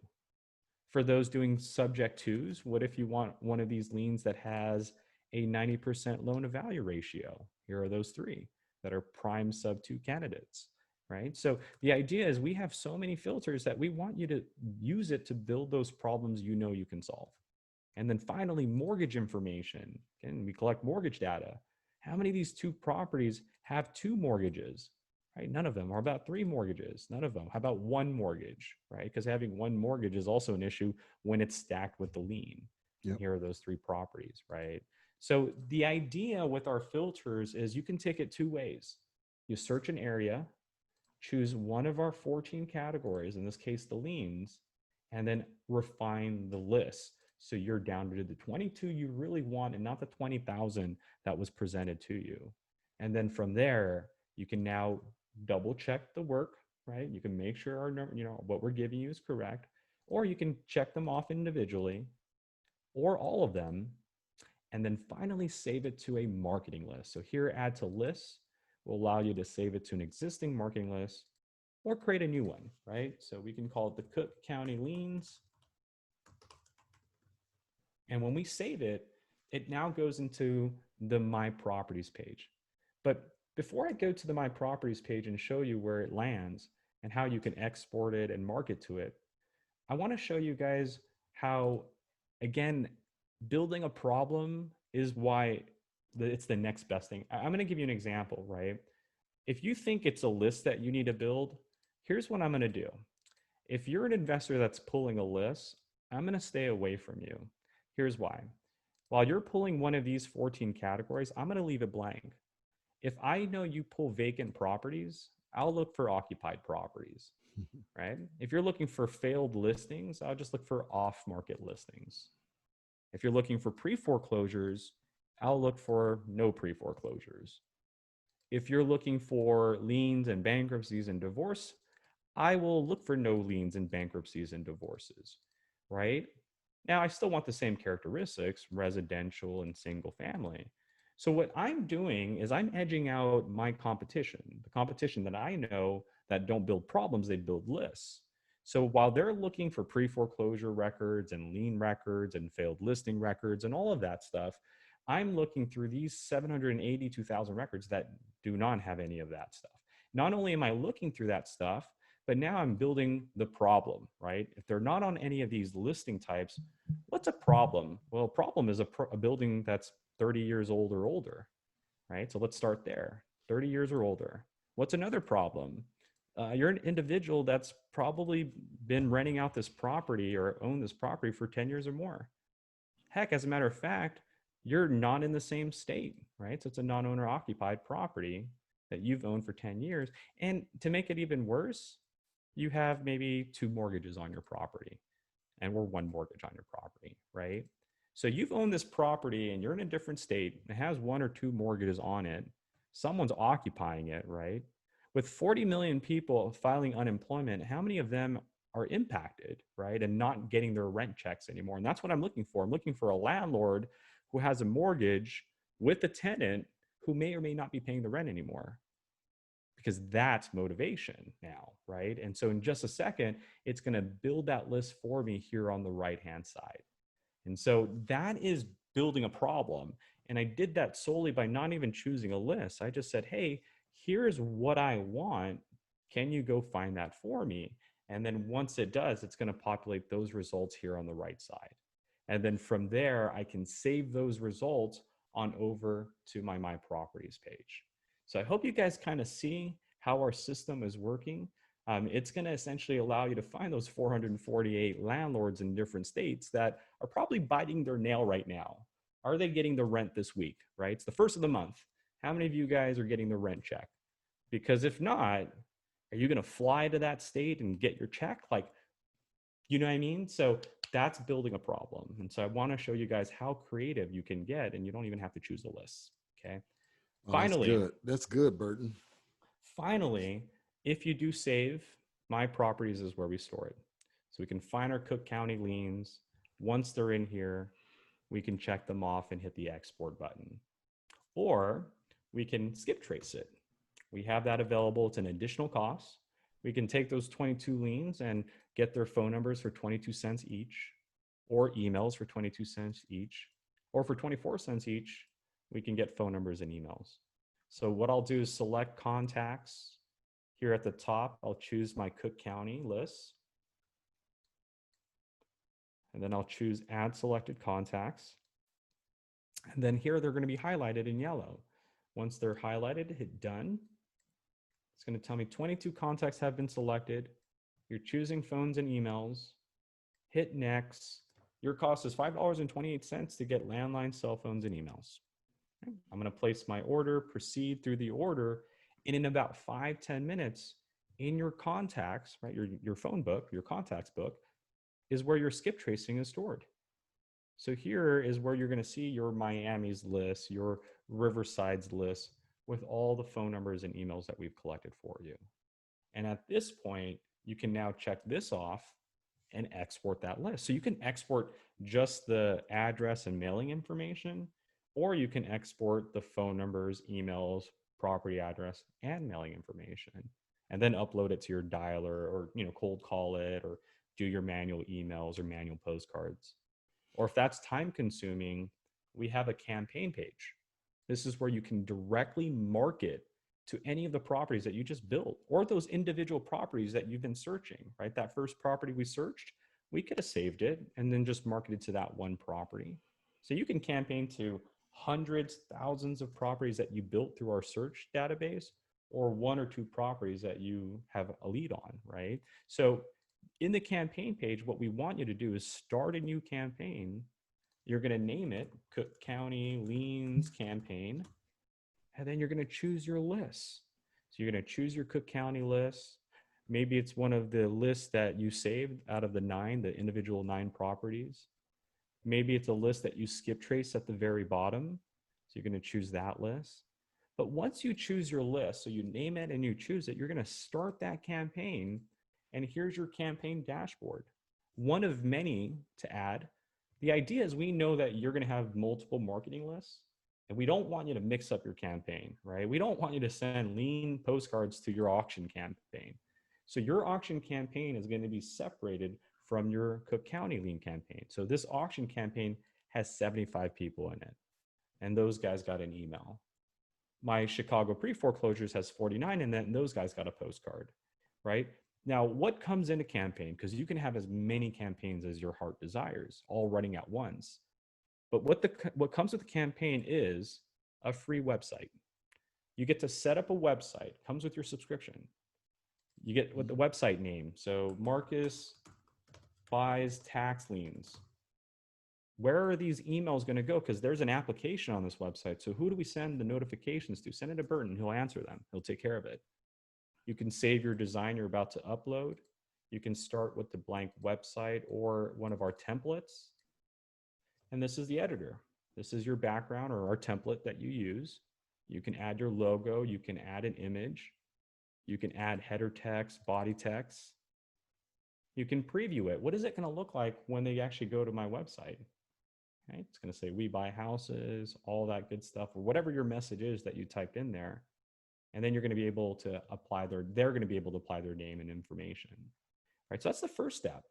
For those doing subject twos, what if you want one of these liens that has a 90% loan to value ratio? Here are those 3 that are prime sub 2 candidates, right? So the idea is we have so many filters that we want you to use it to build those problems you know you can solve. And then finally, mortgage information. Again, we collect mortgage data. How many of these 2 properties have 2 mortgages? Right? None of them. Or about 3 mortgages? None of them. How about 1 mortgage? Right? Because having 1 mortgage is also an issue when it's stacked with the lien. Yep. Here are those 3 properties, right? So the idea with our filters is you can take it 2 ways. You search an area, choose one of our 14 categories, in this case, the liens, and then refine the list. So you're down to the 22 you really want and not the 20,000 that was presented to you. And then from there, you can now double check the work, right? You can make sure what we're giving you is correct, or you can check them off individually or all of them. And then finally save it to a marketing list. So here, add to lists will allow you to save it to an existing marketing list or create a new one, right? So we can call it the Cook County Liens. And when we save it, it now goes into the My Properties page. But before I go to the My Properties page and show you where it lands and how you can export it and market to it, I want to show you guys how, again, building a problem is why it's the next best thing. I'm going to give you an example, right? If you think it's a list that you need to build, here's what I'm going to do. If you're an investor that's pulling a list, I'm going to stay away from you. Here's why. While you're pulling one of these 14 categories, I'm going to leave it blank. If I know you pull vacant properties, I'll look for occupied properties, right? If you're looking for failed listings, I'll just look for off-market listings. If you're looking for pre-foreclosures, I'll look for no pre-foreclosures. If you're looking for liens and bankruptcies and divorce, I will look for no liens and bankruptcies and divorces, right? Now, I still want the same characteristics, residential and single family. So what I'm doing is I'm edging out my competition, the competition that I know that don't build problems, they build lists. So while they're looking for pre-foreclosure records and lien records and failed listing records and all of that stuff, I'm looking through these 782,000 records that do not have any of that stuff. Not only am I looking through that stuff, but now I'm building the problem, right? If they're not on any of these listing types, what's a problem? Well, a problem is a building that's 30 years old or older, right? So let's start there, 30 years or older. What's another problem? You're an individual that's probably been renting out this property or owned this property for 10 years or more. Heck, as a matter of fact, you're not in the same state, right? So it's a non-owner occupied property that you've owned for 10 years. And to make it even worse, you have maybe 2 mortgages on your property or 1 mortgage on your property, right? So you've owned this property and you're in a different state. It has 1 or 2 mortgages on it. Someone's occupying it, right? With 40 million people filing unemployment, how many of them are impacted, right? And not getting their rent checks anymore. And that's what I'm looking for. I'm looking for a landlord who has a mortgage with a tenant who may or may not be paying the rent anymore, because that's motivation now, right? And so in just a second, it's going to build that list for me here on the right-hand side. And so that is building a problem. And I did that solely by not even choosing a list. I just said, hey, here's what I want. Can you go find that for me? And then once it does, it's going to populate those results here on the right side. And then from there, I can save those results on over to my properties page. So I hope you guys kind of see how our system is working. It's going to essentially allow you to find those 448 landlords in different states that are probably biting their nail right now. Are they getting the rent this week, right? It's the first of the month. How many of you guys are getting the rent check? Because if not, are you going to fly to that state and get your check? Like, you know what I mean? So that's building a problem. And so I want to show you guys how creative you can get, and you don't even have to choose a list. Okay. Oh, that's Finally, good. That's good, Burton. finally, if you do save, my properties is where we store it. So we can find our Cook County liens. Once they're in here, we can check them off and hit the export button. Or we can skip trace it. We have that available. It's an additional cost. We can take those 22 liens and get their phone numbers for 22 cents each, or emails for 22 cents each, or for 24 cents each, we can get phone numbers and emails. So what I'll do is select contacts. Here at the top, I'll choose my Cook County list. And then I'll choose add selected contacts. And then here they're going to be highlighted in yellow. Once they're highlighted, hit done. It's going to tell me 22 contacts have been selected. You're choosing phones and emails. Hit next. Your cost is $5.28 to get landline, cell phones, and emails. Okay. I'm going to place my order, proceed through the order, and in about 5-10 minutes, in your contacts, right, your phone book, your contacts book, is where your skip tracing is stored. So here is where you're going to see your Miami's list, your Riverside's list, with all the phone numbers and emails that we've collected for you. And at this point, you can now check this off and export that list. So you can export just the address and mailing information, or you can export the phone numbers, emails, property address, and mailing information, and then upload it to your dialer, or cold call it, or do your manual emails or manual postcards. Or if that's time consuming, we have a campaign page. This is where you can directly market to any of the properties that you just built, or those individual properties that you've been searching, right? That first property we searched, we could have saved it and then just marketed to that one property. So you can campaign to hundreds, thousands of properties that you built through our search database, or one or two properties that you have a lead on, right? So in the campaign page, what we want you to do is start a new campaign. You're going to name it Cook County Liens Campaign, and then you're going to choose your list. So you're going to choose your Cook County list. Maybe it's one of the lists that you saved out of the individual 9 properties. Maybe it's a list that you skip trace at the very bottom. So you're going to choose that list. But once you choose your list, so you name it and you choose it, you're going to start that campaign. And here's your campaign dashboard, one of many to add. The idea is we know that you're going to have multiple marketing lists, and we don't want you to mix up your campaign, right? We don't want you to send lien postcards to your auction campaign. So your auction campaign is going to be separated from your Cook County lien campaign. So this auction campaign has 75 people in it, and those guys got an email. My Chicago pre-foreclosures has 49 in it, and those guys got a postcard, right? Now, what comes in a campaign? Because you can have as many campaigns as your heart desires, all running at once. But what comes with the campaign is a free website. You get to set up a website, comes with your subscription. You get what the website name. So Marcus buys tax liens. Where are these emails going to go? Because there's an application on this website. So who do we send the notifications to? Send it to Burton. He'll answer them. He'll take care of it. You can save your design you're about to upload. You can start with the blank website or one of our templates. And this is the editor. This is your background or our template that you use. You can add your logo. You can add an image. You can add header text, body text. You can preview it. What is it going to look like when they actually go to my website? Okay, it's going to say we buy houses, all that good stuff, or whatever your message is that you typed in there. And then you're going to be able to they're going to be able to apply their name and information. All right, so that's the first step.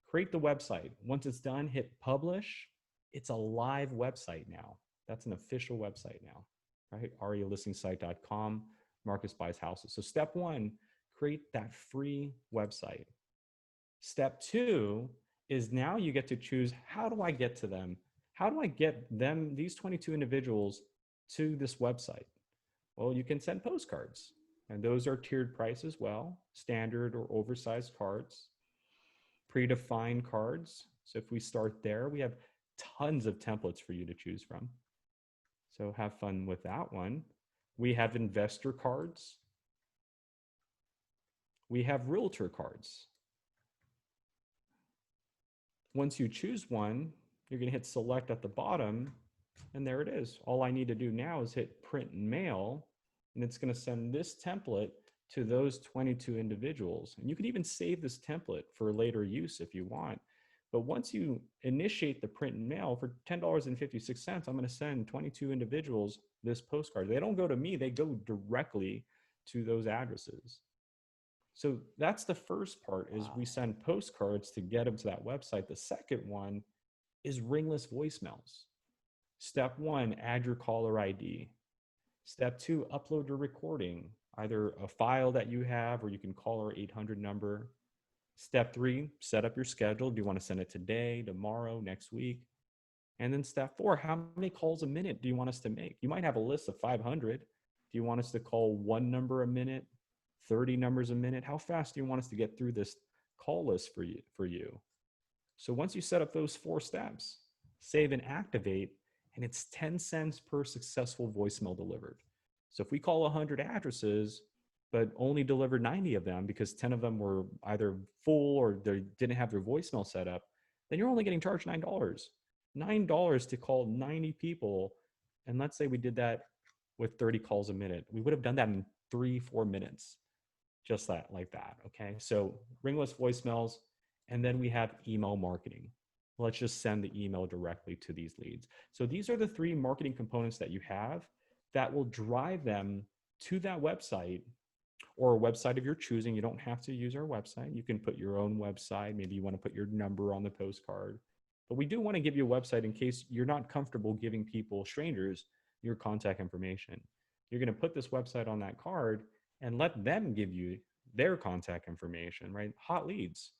Create the website. Once it's done, hit publish. It's a live website now. That's an official website now, right? arialistings.com, Marcus buys houses. So step 1, create that free website. Step 2 is now you get to choose, how do I get to them? How do I get them, these 22 individuals, to this website? Well, you can send postcards, and those are tiered price as well, standard or oversized cards, predefined cards. So if we start there, we have tons of templates for you to choose from. So have fun with that one. We have investor cards. We have realtor cards. Once you choose one, you're going to hit select at the bottom, and there it is. All I need to do now is hit print and mail, and it's going to send this template to those 22 individuals. And you can even save this template for later use if you want. But once you initiate the print and mail for $10.56, I'm going to send 22 individuals this postcard. They don't go to me, they go directly to those addresses. So that's the first part, is we send postcards to get them to that website. The second one is ringless voicemails. Step one, add your caller ID. Step two, upload your recording, either a file that you have, or you can call our 800 number. Step three, set up your schedule. Do you want to send it today, tomorrow, next week? And then step four, how many calls a minute do you want us to make? You might have a list of 500. Do you want us to call one number a minute, 30 numbers a minute? How fast do you want us to get through this call list for you? So once you set up those 4 steps, save and activate, and it's 10 cents per successful voicemail delivered. So if we call 100 addresses, but only delivered 90 of them because 10 of them were either full or they didn't have their voicemail set up, then you're only getting charged $9. $9 to call 90 people. And let's say we did that with 30 calls a minute. We would have done that in 3-4 minutes. Just that, like that. Okay. So ringless voicemails. And then we have email marketing. Let's just send the email directly to these leads. So these are the 3 marketing components that you have that will drive them to that website, or a website of your choosing. You don't have to use our website. You can put your own website. Maybe you want to put your number on the postcard. But we do want to give you a website in case you're not comfortable giving people, strangers, your contact information. You're going to put this website on that card and let them give you their contact information, right? Hot leads.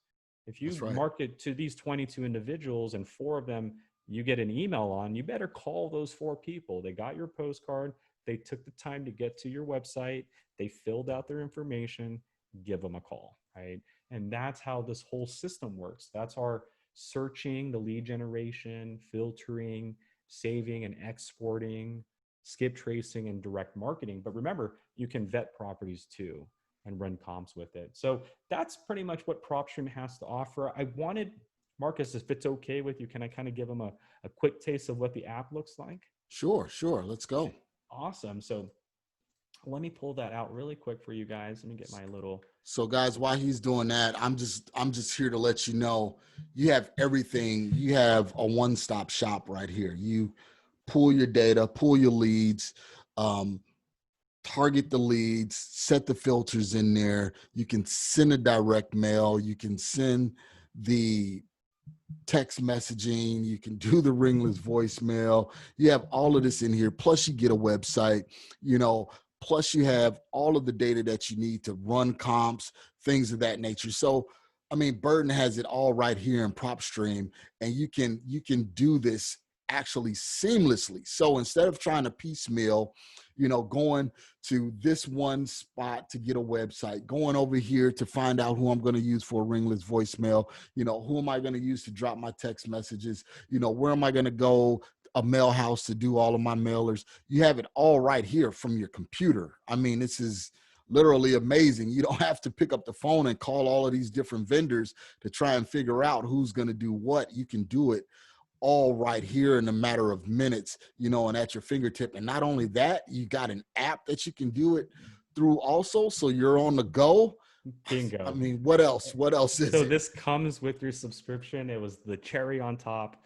If you market to these 22 individuals and 4 of them you get an email on, you better call those 4 people. They got your postcard. They took the time to get to your website. They filled out their information. Give them a call, right? And that's how this whole system works. That's our searching, the lead generation, filtering, saving and exporting, skip tracing, and direct marketing. But remember, you can vet properties too and run comps with it. So that's pretty much what Propstream has to offer. I wanted, Marcus, if it's okay with you, can I kind of give them a quick taste of what the app looks like? Sure. Let's go. Okay. Awesome. So let me pull that out really quick for you guys. Let me get my little. So guys, while he's doing that, I'm just here to let you know, you have everything. You have a one-stop shop right here. You pull your data, pull your leads, target the leads, set the filters in there. You can send a direct mail. You can send the text messaging. You can do the ringless voicemail. You have all of this in here. Plus you get a website, plus you have all of the data that you need to run comps, things of that nature. So, I mean, Burton has it all right here in Propstream, and you can do this actually seamlessly. So instead of trying to piecemeal, going to this one spot to get a website, going over here to find out who I'm going to use for a ringless voicemail, who am I going to use to drop my text messages, where am I going to go, a mail house to do all of my mailers. You have it all right here from your computer. I mean, this is literally amazing. You don't have to pick up the phone and call all of these different vendors to try and figure out who's going to do what. You can do it all right here in a matter of minutes, and at your fingertip. And not only that, you got an app that you can do it through also. So you're on the go. Bingo. I mean, what else is so it? This comes with your subscription. It was the cherry on top.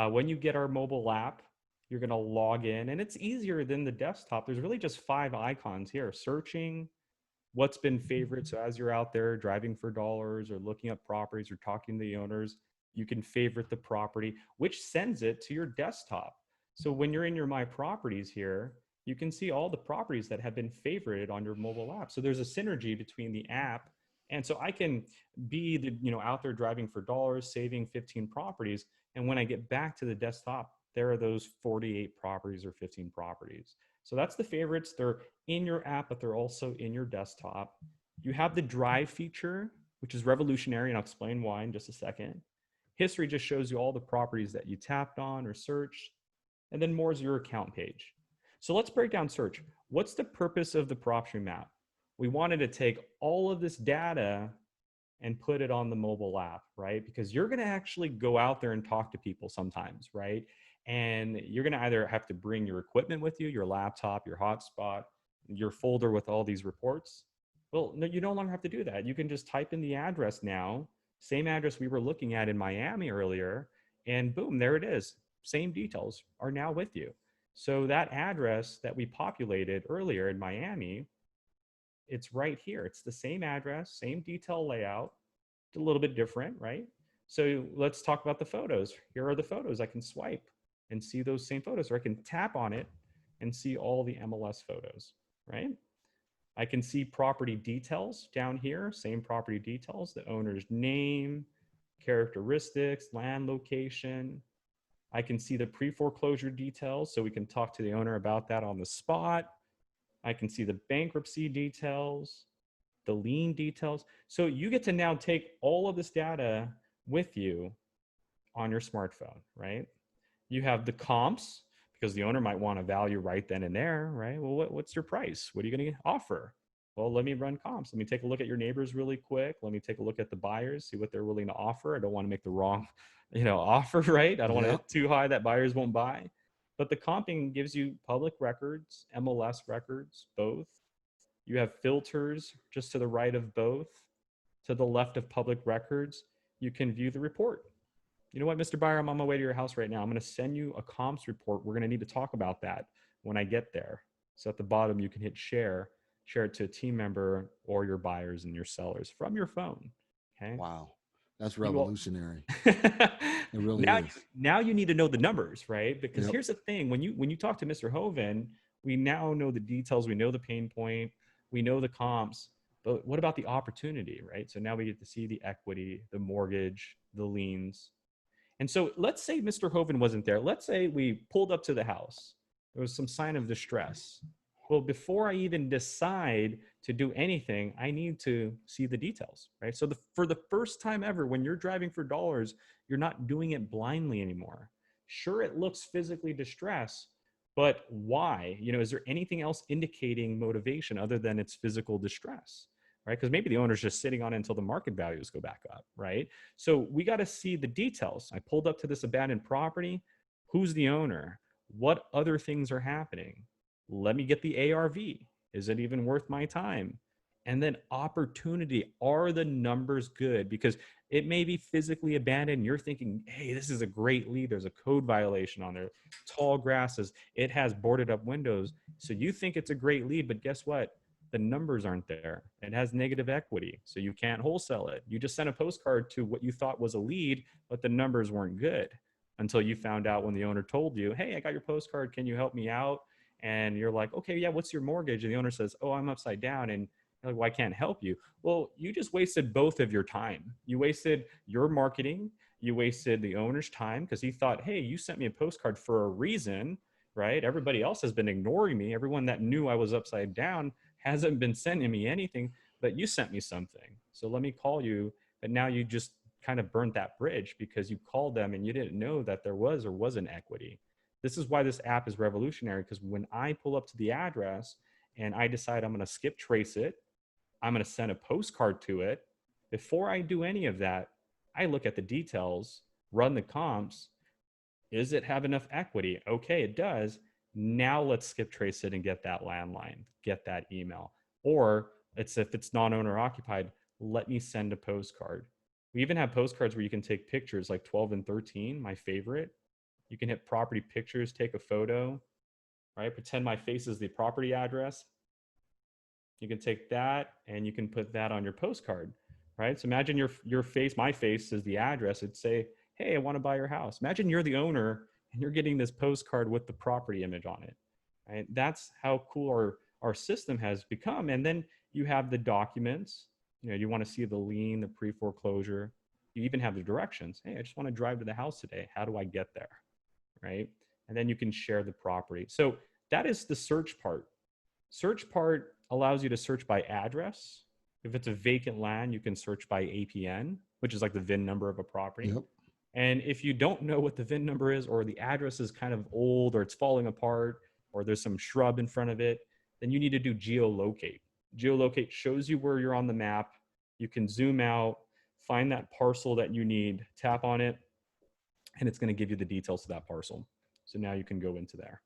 When you get our mobile app, you're going to log in, and it's easier than the desktop. There's really just 5 icons here: searching, what's been favorite. So as you're out there driving for dollars or looking up properties or talking to the owners, you can favorite the property, which sends it to your desktop. So when you're in your My Properties here, you can see all the properties that have been favorited on your mobile app. So there's a synergy between the app And so I can be out there driving for dollars, saving 15 properties. And when I get back to the desktop, there are those 48 properties or 15 properties. So that's the favorites. They're in your app, but they're also in your desktop. You have the drive feature, which is revolutionary, and I'll explain why in just a second. History just shows you all the properties that you tapped on or searched, and then more is your account page. So let's break down search. What's the purpose of the Propstream app? We wanted to take all of this data and put it on the mobile app, right? Because you're going to actually go out there and talk to people sometimes, right? And you're going to either have to bring your equipment with you, your laptop, your hotspot, your folder with all these reports. Well, no, you no longer have to do that. You can just type in the address now, same address we were looking at in Miami earlier, and boom, there it is. Same details are now with you. So that address that we populated earlier in Miami, it's right here. It's the same address, same detail layout, a little bit different, right? So let's talk about the photos. Here are the photos. I can swipe and see those same photos, or I can tap on it and see all the MLS photos, right? I can see property details down here, same property details, the owner's name, characteristics, land location. I can see the pre-foreclosure details, so we can talk to the owner about that on the spot. I can see the bankruptcy details, the lien details. So you get to now take all of this data with you on your smartphone, right? You have the comps, because the owner might want a value right then and there, right? Well, what's your price? What are you going to offer? Well, let me run comps. Let me take a look at your neighbors really quick. Let me take a look at the buyers, see what they're willing to offer. I don't want to make the wrong, offer, right? I don't want to hit too high that buyers won't buy. But the comping gives you public records, MLS records, both. You have filters just to the right of both. To the left of public records, you can view the report. You know what, Mr. Buyer, I'm on my way to your house right now. I'm going to send you a comps report. We're going to need to talk about that when I get there. So at the bottom, you can hit share it to a team member or your buyers and your sellers from your phone. Okay. Wow. That's revolutionary. It really now, is. now you need to know the numbers, right? Because here's the thing. When you talk to Mr. Hoven, we now know the details. We know the pain point. We know the comps. But what about the opportunity, right? So now we get to see the equity, the mortgage, the liens. And so let's say Mr. Hoven wasn't there. Let's say we pulled up to the house. There was some sign of distress. Well, before I even decide to do anything, I need to see the details, right? So for the first time ever, when you're driving for dollars, you're not doing it blindly anymore. Sure, it looks physically distressed, but why? Is there anything else indicating motivation other than it's physical distress? Right? Because maybe the owner's just sitting on it until the market values go back up, right? So we got to see the details. I pulled up to this abandoned property. Who's the owner? What other things are happening? Let me get the ARV. Is it even worth my time? And then opportunity. Are the numbers good? Because it may be physically abandoned. And you're thinking, hey, this is a great lead. There's a code violation on there. Tall grasses. It has boarded up windows. So you think it's a great lead, but guess what? The numbers aren't there. It has negative equity, so you can't wholesale it. You just sent a postcard to what you thought was a lead, but the numbers weren't good until you found out when the owner told you, hey, I got your postcard. Can you help me out? And you're like, okay, yeah, what's your mortgage? And the owner says, oh, I'm upside down. And you're like, well, I can't help you. Well, you just wasted both of your time. You wasted your marketing. You wasted the owner's time because he thought, hey, you sent me a postcard for a reason, right? Everybody else has been ignoring me. Everyone that knew I was upside down hasn't been sending me anything, but you sent me something. So let me call you. But now you just kind of burnt that bridge because you called them and you didn't know that there was or wasn't equity. This is why this app is revolutionary, because when I pull up to the address and I decide I'm going to skip trace it, I'm going to send a postcard to it. Before I do any of that, I look at the details, run the comps. Does it have enough equity? Okay, it does. Now let's skip trace it and get that landline, get that email. Or if it's non-owner occupied, let me send a postcard. We even have postcards where you can take pictures like 12 and 13, my favorite. You can hit property pictures, take a photo, right? Pretend my face is the property address. You can take that and you can put that on your postcard, right? So imagine your face, my face is the address. It'd say, hey, I want to buy your house. Imagine you're the owner and you're getting this postcard with the property image on it, right? That's how cool our system has become. And then you have the documents. You want to see the lien, the pre-foreclosure. You even have the directions. Hey, I just want to drive to the house today. How do I get there? Right? And then you can share the property. So that is the search part. Search part allows you to search by address. If it's a vacant land, you can search by APN, which is like the VIN number of a property. Yep. And if you don't know what the VIN number is, or the address is kind of old, or it's falling apart, or there's some shrub in front of it, then you need to do geolocate. Geolocate shows you where you're on the map. You can zoom out, find that parcel that you need, tap on it, and it's going to give you the details to that parcel. So now you can go into there.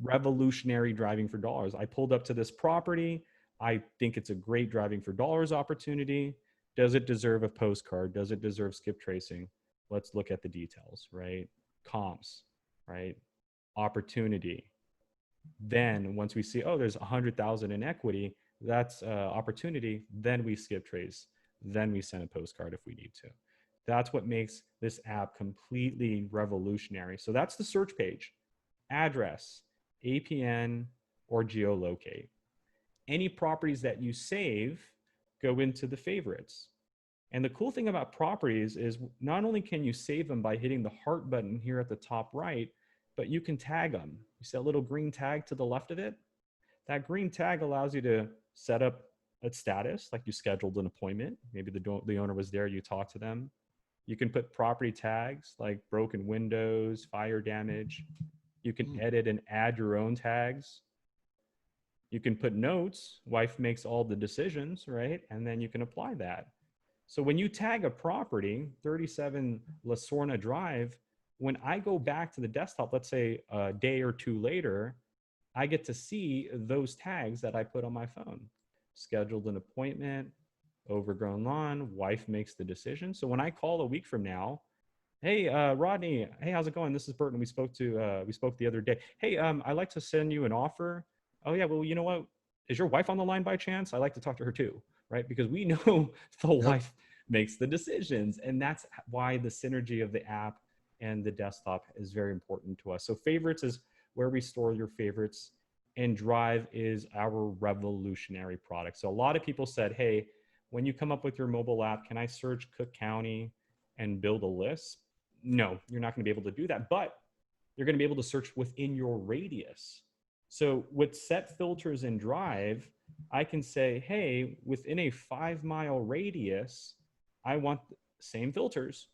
Revolutionary driving for dollars. I pulled up to this property. I think it's a great driving for dollars opportunity. Does it deserve a postcard? Does it deserve skip tracing? Let's look at the details, right? Comps, right? Opportunity. Then once we see, oh, there's 100,000 in equity, that's opportunity, then we skip trace. Then we send a postcard if we need to. That's what makes this app completely revolutionary. So that's the search page. Address, APN, or geolocate. Any properties that you save go into the favorites. And the cool thing about properties is not only can you save them by hitting the heart button here at the top right, but you can tag them. You see that little green tag to the left of it? That green tag allows you to set up a status, like you scheduled an appointment. Maybe the owner was there, you talked to them. You can put property tags like broken windows, fire damage. You can edit and add your own tags. You can put notes, wife makes all the decisions, right? And then you can apply that. So when you tag a property, 37 La Sorna Drive, when I go back to the desktop, let's say a day or two later, I get to see those tags that I put on my phone. Scheduled an appointment, overgrown lawn, wife makes the decision. So when I call a week from now, hey, Rodney, hey, how's it going? This is Burton. We spoke the other day. Hey, I'd like to send you an offer. Oh yeah, well, you know what? Is your wife on the line by chance? I'd like to talk to her too, right? Because we know the wife makes the decisions, and that's why the synergy of the app and the desktop is very important to us. So favorites is where we store your favorites, and Drive is our revolutionary product. So a lot of people said, hey, when you come up with your mobile app, can I search Cook County and build a list? No, you're not going to be able to do that, but you're going to be able to search within your radius. So with set filters in Drive, I can say, hey, within a 5-mile radius, I want the same filters.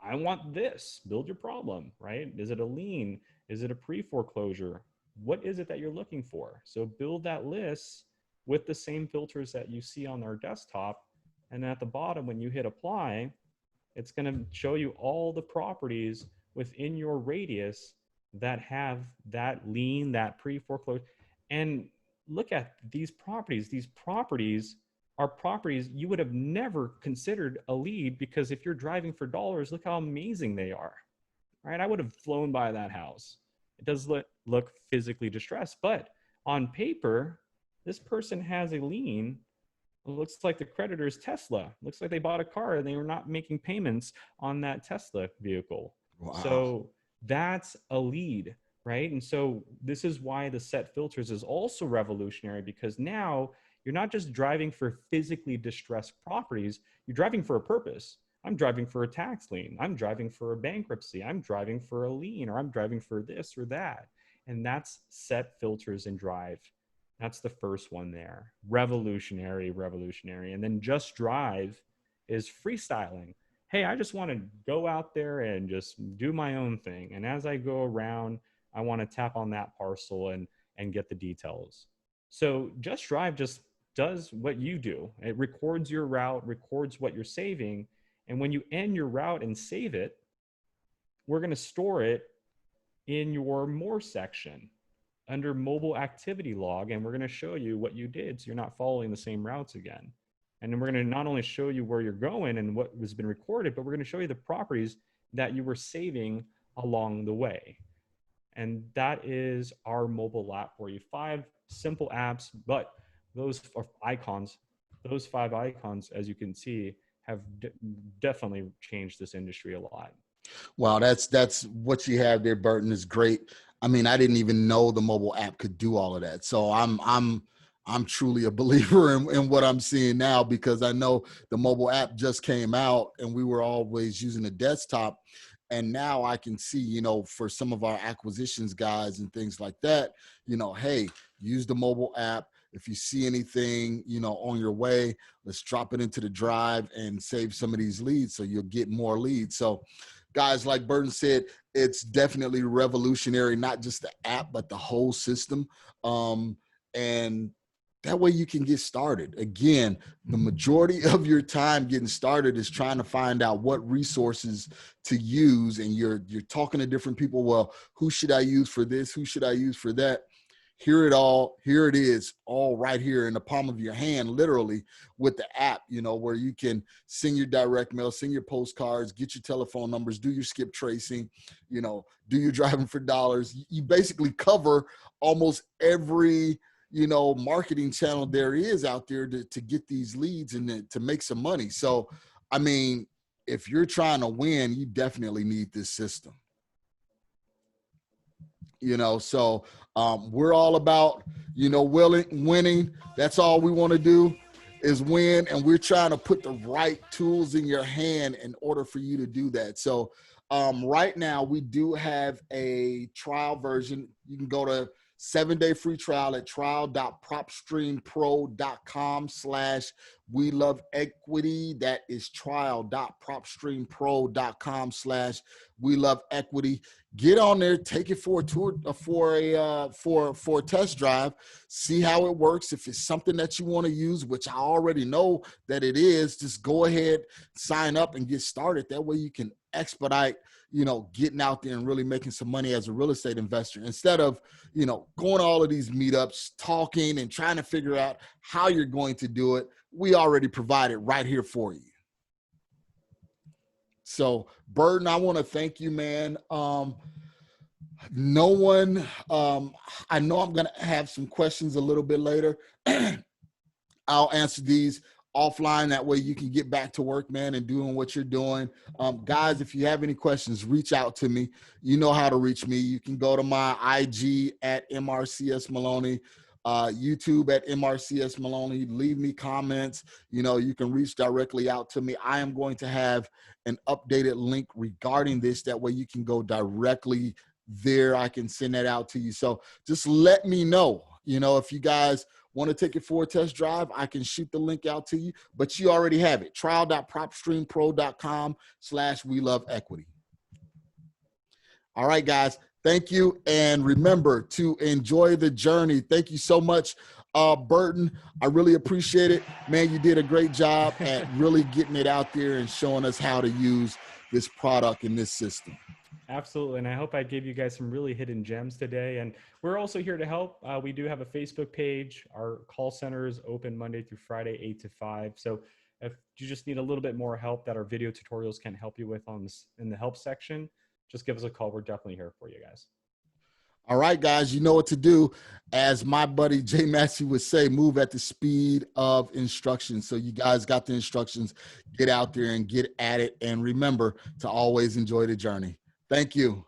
I want this, build your problem, right? Is it a lien? Is it a pre-foreclosure? What is it that you're looking for? So build that list with the same filters that you see on our desktop. And at the bottom, when you hit apply, it's going to show you all the properties within your radius that have that lien, that pre-foreclosure. And look at these properties. These properties are properties you would have never considered a lead, because if you're driving for dollars, look how amazing they are, right? I would have flown by that house. It does look physically distressed, but on paper, this person has a lien. It looks like the creditor's Tesla. Looks like they bought a car and they were not making payments on that Tesla vehicle. Wow. So that's a lead, right? And so this is why the set filters is also revolutionary, because now you're not just driving for physically distressed properties, you're driving for a purpose. I'm driving for a tax lien. I'm driving for a bankruptcy. I'm driving for a lien, or I'm driving for this or that. And that's set filters in Drive. That's the first one there. Revolutionary. And then Just Drive is freestyling. Hey, I just want to go out there and just do my own thing. And as I go around, I want to tap on that parcel and get the details. So Just Drive just does what you do. It records your route, records what you're saving. And when you end your route and save it, we're going to store it in your More section under Mobile Activity Log. And we're going to show you what you did, so you're not following the same routes again. And then we're going to not only show you where you're going and what has been recorded, but we're going to show you the properties that you were saving along the way. And that is our mobile app for you. 5 simple apps, but those are icons. Those 5 icons, as you can see, have definitely changed this industry a lot. Wow, that's what you have there, Burton, is great. I mean, I didn't even know the mobile app could do all of that. So I'm truly a believer in what I'm seeing now, because I know the mobile app just came out and we were always using the desktop. And now I can see, you know, for some of our acquisitions guys and things like that, you know, hey, use the mobile app. If you see anything, you know, on your way, let's drop it into the drive and save some of these leads so you'll get more leads. So guys, like Burton said, it's definitely revolutionary, not just the app, but the whole system. And that way you can get started. Again, the majority of your time getting started is trying to find out what resources to use. And you're talking to different people. Well, who should I use for this? Who should I use for that? Here it is, all right here in the palm of your hand, literally, with the app, you know, where you can send your direct mail, send your postcards, get your telephone numbers, do your skip tracing, you know, do your driving for dollars. You basically cover almost every, you know, marketing channel there is out there to get these leads and to make some money. So, I mean, if you're trying to win, you definitely need this system. You know, so we're all about, you know, winning. That's all we want to do is win. And we're trying to put the right tools in your hand in order for you to do that. So right now we do have a trial version. You can go to 7-day free trial at trial.propstreampro.com/we love equity. That is trial.propstreampro.com/we love equity. Get on there, take it for a tour, for a test drive, see how it works. If it's something that you want to use, which I already know that it is, just go ahead, sign up and get started. That way you can expedite, you know, getting out there and really making some money as a real estate investor, instead of, you know, going to all of these meetups, talking and trying to figure out how you're going to do it. We already provide it right here for you. So Burton, I want to thank you, man. No one, I know I'm going to have some questions a little bit later. I'll answer these offline. That way you can get back to work, man, and doing what you're doing. Guys, if you have any questions, reach out to me. You know how to reach me. You can go to my IG at MRCS Maloney, YouTube at MRCS Maloney. Leave me comments. You know, you can reach directly out to me. I am going to have an updated link regarding this. That way you can go directly there. I can send that out to you. So just let me know, you know, if you guys want to take it for a test drive, I can shoot the link out to you, but you already have it. trial.propstreampro.com/we love equity. All right, guys. Thank you. And remember to enjoy the journey. Thank you so much, Burton. I really appreciate it. Man, you did a great job at really getting it out there and showing us how to use this product in this system. Absolutely. And I hope I gave you guys some really hidden gems today. And we're also here to help. We do have a Facebook page. Our call center is open Monday through Friday, 8 to 5. So if you just need a little bit more help that our video tutorials can help you with on this, in the help section, just give us a call. We're definitely here for you guys. All right, guys, you know what to do. As my buddy Jay Massey would say, move at the speed of instructions. So you guys got the instructions. Get out there and get at it. And remember to always enjoy the journey. Thank you.